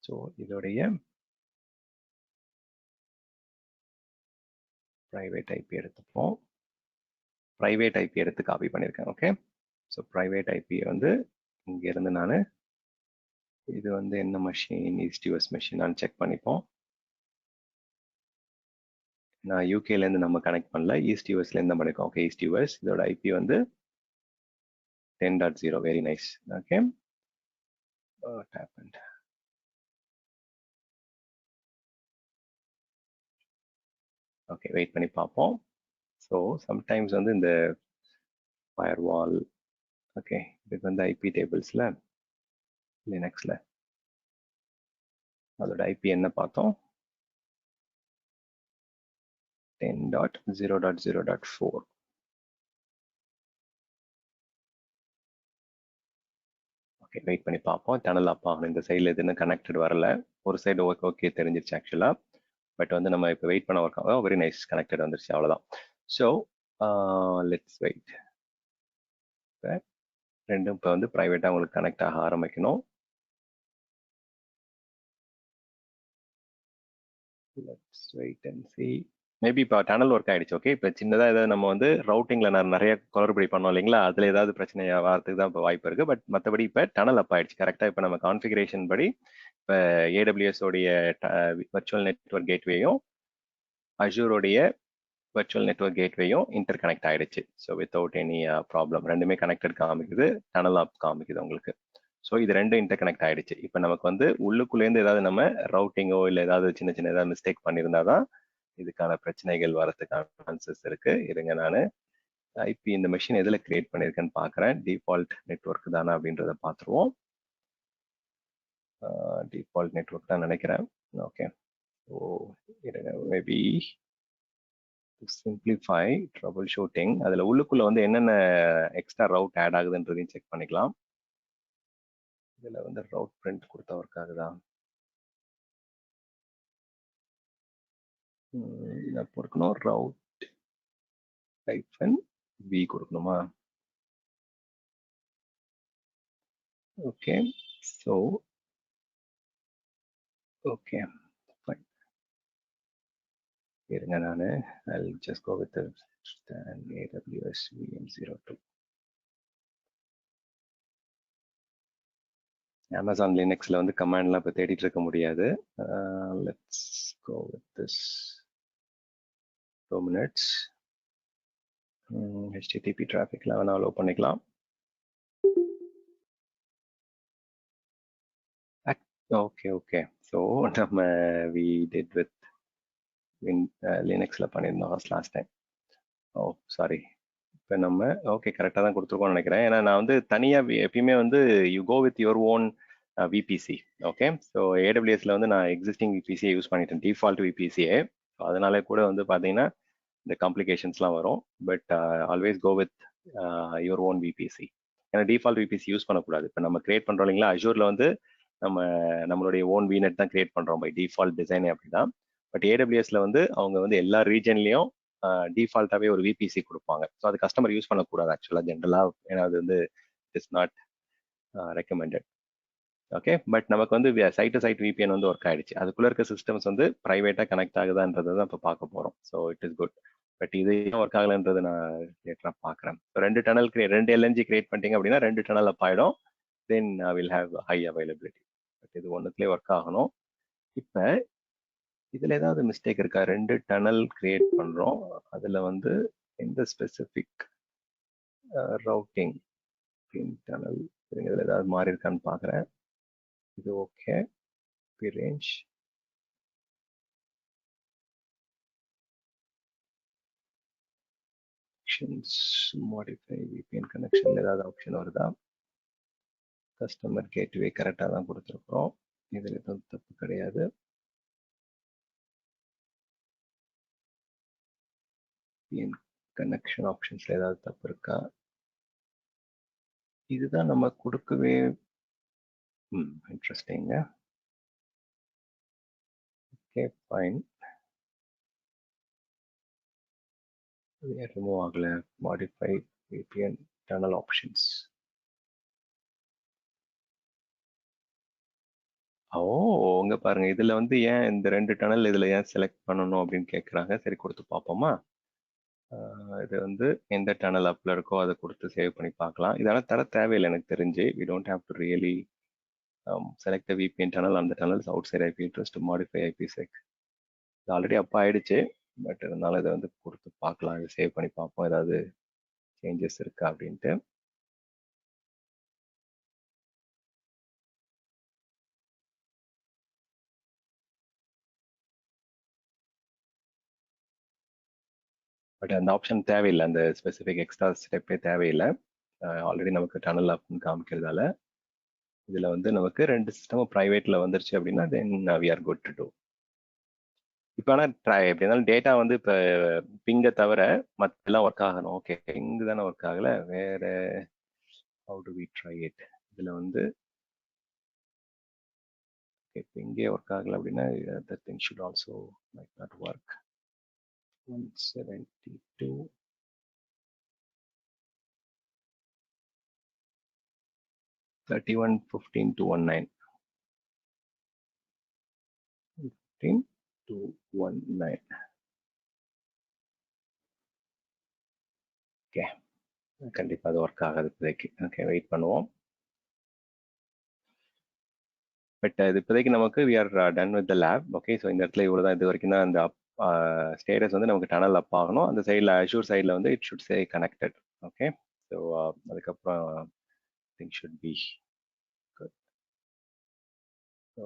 ஸோ இதோடைய பிரைவேட் ஐபி எடுத்துப்போம். பிரைவேட் ஐபி எடுத்து காப்பி பண்ணியிருக்கேன். ஓகே, ஸோ பிரைவேட் ஐபி வந்து இங்க இருந்து நான் இது வந்து என்ன மெஷின், ஈஸ்டியூஎஸ் மெஷினான்னு செக் பண்ணிப்போம். நான் யூகேல இருந்து நம்ம கனெக்ட் பண்ணல, ஈஸ்டியூஎஸ்ல இருந்து பண்ணிருக்கோம். ஓகே, ஈஸ்டியூஎஸ் இதோட ஐபி வந்து 10.0. Very nice. Okay, okay, wait பண்ணி பார்ப்போம். ஸோ சம்டைம்ஸ் வந்து இந்த ஃபயர்வால், ஓகே, இதுக்கு வந்து ஐபி டேபிள்ஸில் லினக்ஸில் அதோட ஐபி என்ன பார்த்தோம், 10.0.0.4. ஓகே, வெயிட் பண்ணி பார்ப்போம். டனல் அப் ஆகணும். இந்த சைடில் எதுன்னு கனெக்டட் வரல. ஒரு சைடு ஓகே ஓகே தெரிஞ்சிருச்சு ஆக்சுவலாக. பட் வந்து நம்ம இப்போ வெயிட் பண்ண ஒர்க் ஆகும். வெரி நைஸ், கனெக்டட் வந்துருச்சு, அவ்வளோதான். So let's wait. இப்போ ரெண்டும் இப்போ வந்து ப்ரைவேட்டாக உங்களுக்கு கனெக்ட் ஆக ஆரம்பிக்கணும். Let's wait and see. Maybe இப்போ டனல் ஒர்க் ஆயிடுச்சு. ஓகே, இப்போ சின்னதாக ஏதாவது நம்ம வந்து ரவுட்டிங்கில் நிறைய குளறுபடி பண்ணோம் இல்லைங்களா, அதில் ஏதாவது பிரச்சனை வரதுக்கு தான் இப்போ வாய்ப்பு இருக்குது. பட் மற்றபடி இப்போ டனல் அப் ஆயிடுச்சு கரெக்டாக. இப்போ நம்ம கான்ஃபிகரேஷன் படி இப்போ AWS உடைய வர்ச்சுவல் நெட்வொர்க் கேட்வேயும் அஜூரோடைய வர்ச்சுவல் நெட்வொர்க் கேட்வேயும் இன்டர் கனெக்ட் ஆயிடுச்சு. ஸோ வித்தவுட் எனி ப்ராப்ளம் ரெண்டுமே கனெக்டட் காமிக்குது, டனல் அப் காமிக்குது உங்களுக்கு. ஸோ இது ரெண்டும் இன்டர் கனெக்ட் ஆயிடுச்சு. இப்போ நமக்கு வந்து உள்ளுக்குள்ளேருந்து ஏதாவது நம்ம ரவுட்டிங்கோ இல்லை ஏதாவது சின்ன சின்ன ஏதாவது மிஸ்டேக் பண்ணியிருந்தா தான் இதுக்கான பிரச்சனைகள் வரதுக்கான சான்சஸ் இருக்கு. இருங்க, நான் ஐபி இந்த மெஷின் எதில் கிரியேட் பண்ணியிருக்கேன்னு பார்க்குறேன். டிஃபால்ட் நெட்வொர்க் தானே அப்படின்றத பார்த்துருவோம். டிஃபால்ட் நெட்வொர்க் தான் நினைக்கிறேன். ஓகே, ஸோ இருங்க, மேபி சிம்பிளிஃபை ட்ரபிள் ஷூட்டிங், அதில் உள்ளுக்குள்ள வந்து என்னென்ன எக்ஸ்ட்ரா ரவுட் ஆட் ஆகுதுன்றதையும் செக் பண்ணிக்கலாம். இதில் வந்து ரவுட் பிரிண்ட் கொடுத்தா ஒர்க் ஆகுதா, கொடுக்கணும். ரவுட் -v கொடுக்கணுமா? Okay, so okay fine. இருங்க, நான் I'll just go with the AWS VM02. Amazon லினக்ஸில் வந்து கமாண்ட்லாம் இப்போ தேடிட்டு இருக்க முடியாது. Let's go with this 2 minutes. HTTP டிராஃபிக்லாம் வேணா அலோவ் பண்ணிக்கலாம். ஓகே ஓகே, ஸோ நம்ம வி டிட் வித் லினக்ஸில் பண்ணியிருந்தோம் லாஸ்ட் டைம். ஓ சாரி, இப்போ நம்ம ஓகே கரெக்டாக தான் கொடுத்துருக்கோம்னு நினைக்கிறேன். ஏன்னா நான் வந்து தனியாக எப்பயுமே வந்து you go with your own VPC. Okay, so AWSல வந்து நான் எக்ஸிஸ்டிங் விபிசியை யூஸ் பண்ணிட்டேன், டிஃபால்ட் விபிசியை. அதனால கூட வந்து பார்த்தீங்கன்னா இந்த காம்ப்ளிகேஷன்ஸ்லாம் வரும். But always go with your own VPC. ஏன்னா டிஃபால்ட் விபிசி யூஸ் பண்ணக்கூடாது. இப்போ நம்ம கிரியேட் பண்ணுறோம் இல்லைங்களா, அஜூரில் வந்து நம்மளுடைய ஓன் விநெட் தான் கிரியேட் பண்ணுறோம் பை டிஃபால்ட் டிசைனே அப்படி தான். பட் AWSல வந்து அவங்க வந்து எல்லா ரீஜன்லையும் டிஃபால்ட்டாகவே ஒரு விபிசி கொடுப்பாங்க. ஸோ அது கஸ்டமர் யூஸ் பண்ணக்கூடாது ஆக்சுவலாக ஜென்ரலாக, ஏன்னா அது வந்து it's not recommended. Okay, but நமக்கு வந்து சைட் டு சைட் VPN வந்து ஒர்க் ஆயிடுச்சு. அதுக்குள்ள இருக்க சிஸ்டம்ஸ் வந்து ப்ரைவேட்டாக கனெக்ட் ஆகுதான்றது தான் இப்போ பார்க்க போகிறோம். So it is good. But இது ஏன் ஒர்க் ஆகலைன்றது நான் லேட்டராக பார்க்குறேன். ஸோ 2 டனல் ரெண்டு LNG கிரியேட் பண்ணிட்டீங்க அப்படின்னா 2 டனல் அப் ஆகிடும். Then will have high availability. But இது ஒன்றுத்துலேயே ஒர்க் ஆகணும். இப்போ இதில் ஏதாவது மிஸ்டேக் இருக்கா? 2 டனல் கிரியேட் பண்ணுறோம், அதில் வந்து எந்த ஸ்பெசிஃபிக் ரவுட்டிங் டனல் இதில் ஏதாவது மாறி இருக்கான்னு பார்க்குறேன். இது okay, range modify VPN connection ஏதாவது ஆப்ஷன் வருதா? கஸ்டமர் கேட்வே கரெக்டாக தான் கொடுத்துருக்குறோம், இதில் எதுவும் தப்பு கிடையாது. கனெக்ஷன் ஆப்ஷன்ஸ்ல ஏதாவது தப்பு இருக்கா? இதுதான் நம்ம கொடுக்கவே இன்ட்ரெஸ்டிங்க. ஓகே ஃபைன், ரிமூவ் ஆகல. Modify VPN tunnel options. ஓ உங்க பாருங்க, இதுல வந்து ஏன் இந்த 2 டனல் இதுல ஏன் செலக்ட் பண்ணணும் அப்படின்னு கேட்குறாங்க. சரி கொடுத்து பார்ப்போமா? இது வந்து எந்த டனல் அப்ல இருக்கோ அதை கொடுத்து சேவ் பண்ணி பார்க்கலாம். இதெல்லாம் தர தேவையில்லை எனக்கு தெரிஞ்சு. we don't have to really select the VPN tunnel on the tunnels outside IP address to modify IPsec. இது ஆல்ரெடி அப் ஆயிடுச்சு. பட் இருந்தாலும் இதை வந்து கொடுத்து பார்க்கலாம், இதை சேவ் பண்ணி பார்ப்போம் ஏதாவது சேஞ்சஸ் இருக்கா அப்படின்ட்டு. பட் அந்த ஆப்ஷன் தேவையில்லை, அந்த ஸ்பெசிஃபிக் எக்ஸ்ட்ரா ஸ்டெப்பே தேவையில்லை. ஆல்ரெடி நமக்கு டனல் ஆப்னு காமிக்கிறதால இதுல வந்து நமக்கு 2 சிஸ்டமும் ப்ரைவேட்ல வந்துருச்சு அப்படின்னா then we are good to do. இப்போ ஆனால் எப்படி இருந்தாலும் டேட்டா வந்து இப்போ பிங்கை தவிர மற்ற எல்லாம் ஒர்க் ஆகணும். ஓகே, இங்கு தானே ஒர்க் ஆகலை, வேற how do we try it. இதில் வந்து இப்போ இங்கே ஒர்க் ஆகலை அப்படின்னா that thing should also might not work. 172 3115 to 19 15 to 19. Okay, கண்டிப்பாக அது ஒர்க் ஆகாது இப்போதைக்கு. ஓகே, வெயிட் பண்ணுவோம். பட் இது இப்போதைக்கு நமக்கு we are done with the lab. Okay, so இந்த இடத்துல இவ்வளோ தான். இது வரைக்கும் தான் அந்த ஸ்டேட்டஸ் வந்து நமக்கு டனல் அப் ஆகணும். அந்த சைடில் அஷூர் சைடில் வந்து it should say connected. Okay, so அதுக்கப்புறம் think should be good. So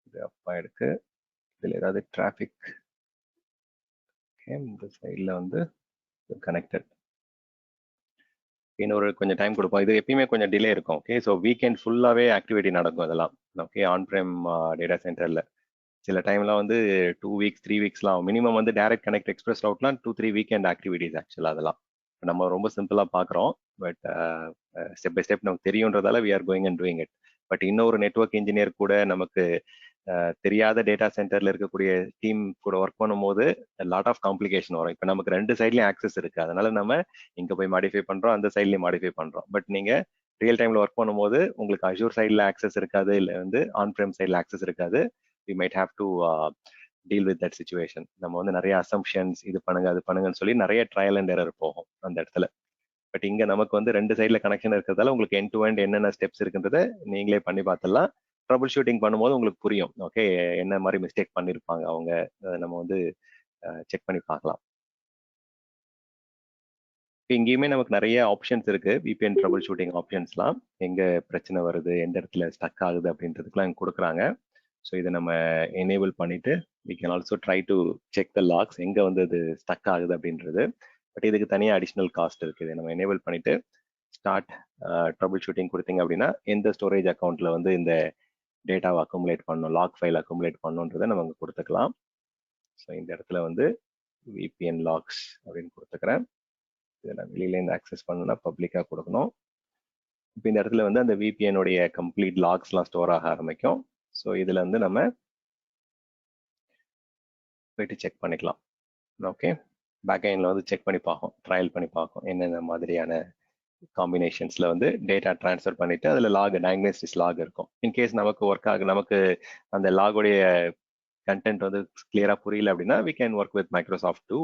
இது அப்பா இருக்கு. இதில் ஏதாவது டிராஃபிக், ஓகே, இந்த சைடில் வந்து கனெக்டட். இன்னொரு கொஞ்சம் டைம் கொடுப்போம். இது எப்பயுமே கொஞ்சம் டிலே இருக்கும். ஓகே, ஸோ வீக்கெண்ட் ஃபுல்லாகவே ஆக்டிவிட்டி நடக்கும் இதெல்லாம். ஓகே, ஆன் ப்ரைம் டேட்டா சென்டரில் சில டைம்லாம் வந்து 2 வீக்ஸ் 3 வீக்ஸ்லாம் மினிமம் வந்து டைரக்ட் கனெக்ட் எக்ஸ்பிரஸ் ரவுட்லாம் 2-3 வீக்கெண்ட் ஆக்டிவிட்டிஸ் ஆக்சுவலாக. அதெல்லாம் நம்ம ரொம்ப சிம்பிளாக பார்க்குறோம். பட் ஸ்டெப் பை ஸ்டெப் நமக்கு தெரியுன்றதால we are going and doing it. But இன்னொரு நெட்வொர்க் இன்ஜினியர் கூட நமக்கு தெரியாத டேட்டா சென்டர்ல இருக்கக்கூடிய டீம் கூட ஒர்க் பண்ணும்போது லாட் ஆஃப் காம்ப்ளிகேஷன் வரும். இப்போ நமக்கு 2 சைட்லயும் ஆக்சஸ் இருக்கு, அதனால நம்ம இங்க போய் மாடிஃபை பண்றோம், அந்த சைட்லயும் மாடிஃபை பண்றோம். பட் நீங்க ரியல் டைம்ல ஒர்க் பண்ணும்போது உங்களுக்கு அஷூர் சைட்ல ஆக்சஸ் இருக்காது, இல்லை வந்து ஆன் ப்ரைம் சைட்ல ஆக்சஸ் இருக்காது. We might have to deal with that situation. நம்ம வந்து நிறைய அசம்ஷன்ஸ், இது பண்ணுங்க அது பண்ணுங்கன்னு சொல்லி நிறைய ட்ரையல் அண்ட் எரர் போகும் அந்த இடத்துல. பட் இங்க நமக்கு வந்து 2 சைட்ல கனெக்ஷன் இருக்கிறதால உங்களுக்கு எண்ட் டு எண்ட் என்னென்ன ஸ்டெப்ஸ் இருக்குன்றத நீங்களே பண்ணி பார்த்துடலாம். ட்ரபிள் ஷூட்டிங் பண்ணும்போது உங்களுக்கு புரியும். ஓகே, என்ன மாதிரி மிஸ்டேக் பண்ணியிருப்பாங்க அவங்க, நம்ம வந்து செக் பண்ணி பார்க்கலாம். இங்கேயுமே நமக்கு நிறைய ஆப்ஷன்ஸ் இருக்கு, விபிஎன் ட்ரபிள் ஷூட்டிங் ஆப்ஷன்ஸ்லாம். எங்க பிரச்சனை வருது, எந்த இடத்துல ஸ்டக் ஆகுது அப்படின்றதுக்குலாம் கொடுக்குறாங்க. ஸோ இதை நம்ம எனேபிள் பண்ணிட்டு we can also try to check the logs, எங்க வந்து அது ஸ்டக் ஆகுது அப்படின்றது. பட் இதுக்கு தனியாக அடிஷ்னல் காஸ்ட் இருக்குது. இதை நம்ம எனேபிள் பண்ணிட்டு ஸ்டார்ட் ட்ரபிள் ஷூட்டிங் கொடுத்தீங்க அப்படின்னா எந்த ஸ்டோரேஜ் அக்கௌண்ட்ல வந்து இந்த டேட்டாவை அக்குமுலேட் பண்ணணும், லாக் ஃபைல் அக்குமுலேட் பண்ணணுன்றதை நம்ம அங்கே கொடுத்துக்கலாம். ஸோ இந்த இடத்துல வந்து விபிஎன் லாக்ஸ் அப்படின்னு கொடுத்துக்கிறேன். இதை நான் வெளியிலேருந்து ஆக்சஸ் பண்ணணும்னா பப்ளிக்காக கொடுக்கணும். இப்போ இந்த இடத்துல வந்து அந்த விபிஎனுடைய கம்ப்ளீட் லாக்ஸ்லாம் ஸ்டோர் ஆக ஆரம்பிக்கும். ஸோ இதில் வந்து நம்ம போயிட்டு செக் பண்ணிக்கலாம். ஓகே, பேக்எண்டில் வந்து செக் பண்ணி பார்க்கும், ட்ரையல் பண்ணி பார்க்கும் என்னென்ன மாதிரியான காம்பினேஷன்ஸ்ல வந்து டேட்டா ட்ரான்ஸ்ஃபர் பண்ணிட்டு அதில் லாக் டயக்னோசிஸ் லாக் இருக்கும். இன்கேஸ் நமக்கு ஒர்க் ஆகும், நமக்கு அந்த லாகுடைய கண்டென்ட் வந்து கிளியரா புரியல அப்படின்னா we can work with Microsoft to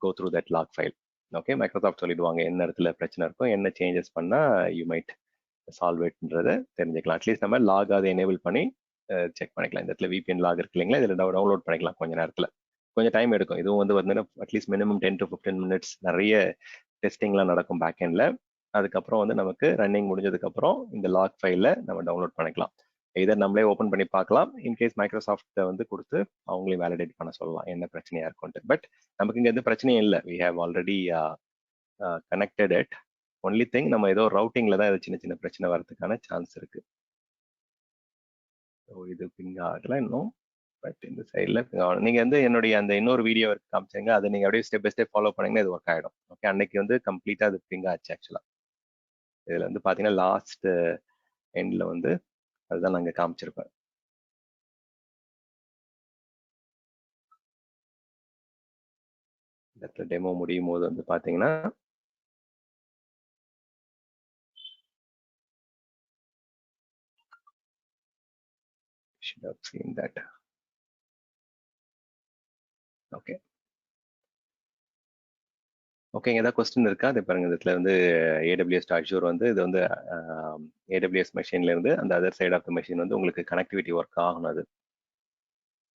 go through that log file. Okay, Microsoft சொல்லிடுவாங்க என்ன இடத்துல பிரச்சனை இருக்கும், என்ன சேஞ்சஸ் பண்ணா யூ மைட் சால்வ் இட்ன்றதை தெரிஞ்சுக்கலாம். அட்லீஸ்ட் நம்ம லாக் அதை எனேபிள் பண்ணி செக் பண்ணிக்கலாம். இந்த இடத்துல விபிஎன் லாக் இருக்கு இல்லைங்களா, இதில் டவுன்லோட் பண்ணிக்கலாம் கொஞ்ச நேரத்தில். கொஞ்சம் டைம் எடுக்கும். இதுவும் வந்து பார்த்தீங்கன்னா அட்லீஸ்ட் மினிமம் 10 to 15 minutes நிறைய டெஸ்டிங்லாம் நடக்கும் பேக்எண்டில். அதுக்கப்புறம் வந்து நமக்கு ரன்னிங் முடிஞ்சதுக்கப்புறம் இந்த லாக் ஃபைலை நம்ம டவுன்லோட் பண்ணிக்கலாம். இதை நம்மளே ஓப்பன் பண்ணி பார்க்கலாம். இன்கேஸ் மைக்ரோசாஃப்ட்டை வந்து கொடுத்து அவங்களையும் வேலிடேட் பண்ண சொல்லலாம் என்ன பிரச்சனையா இருக்கும்ட்டு. பட் நமக்கு இங்கே எந்த பிரச்சனையும் இல்லை. We have already connected it. Only thing நம்ம ஏதோ ரவுட்டிங்ல தான் சின்ன சின்ன பிரச்சனை வரதுக்கான சான்ஸ் இருக்கு. ஸோ இது பிங் ஆகல இன்னும். பட் இந்த சைடில் நீங்க வந்து என்னுடைய அந்த இன்னொரு வீடியோ காமிச்சீங்க, அதை நீங்க அப்படியே ஸ்டெப் பை ஸ்டெப் ஃபாலோ பண்ணீங்கன்னா இது ஒர்க் ஆகிடும். ஓகே, அன்னைக்கு வந்து கம்ப்ளீட்டா அது பிங் ஆச்சு ஆக்சுவலா. இதுல வந்து பாத்தீங்கன்னா லாஸ்ட் எண்ட்ல வந்து அதுதான் நாங்க காமிச்சிருப்பேன். இந்த டெமோ முடியும் போது வந்து பாத்தீங்கன்னா should have seen that. Okay ஓகேங்க, ஏதாவது கொஸ்டின் இருக்கா? அது பாருங்க, இதுல வந்து AWS Azure வந்து இது வந்து AWS மெஷின்ல இருந்து அந்த other side of the machine வந்து உங்களுக்கு கனெக்டிவிட்டி ஒர்க் ஆகணும். அது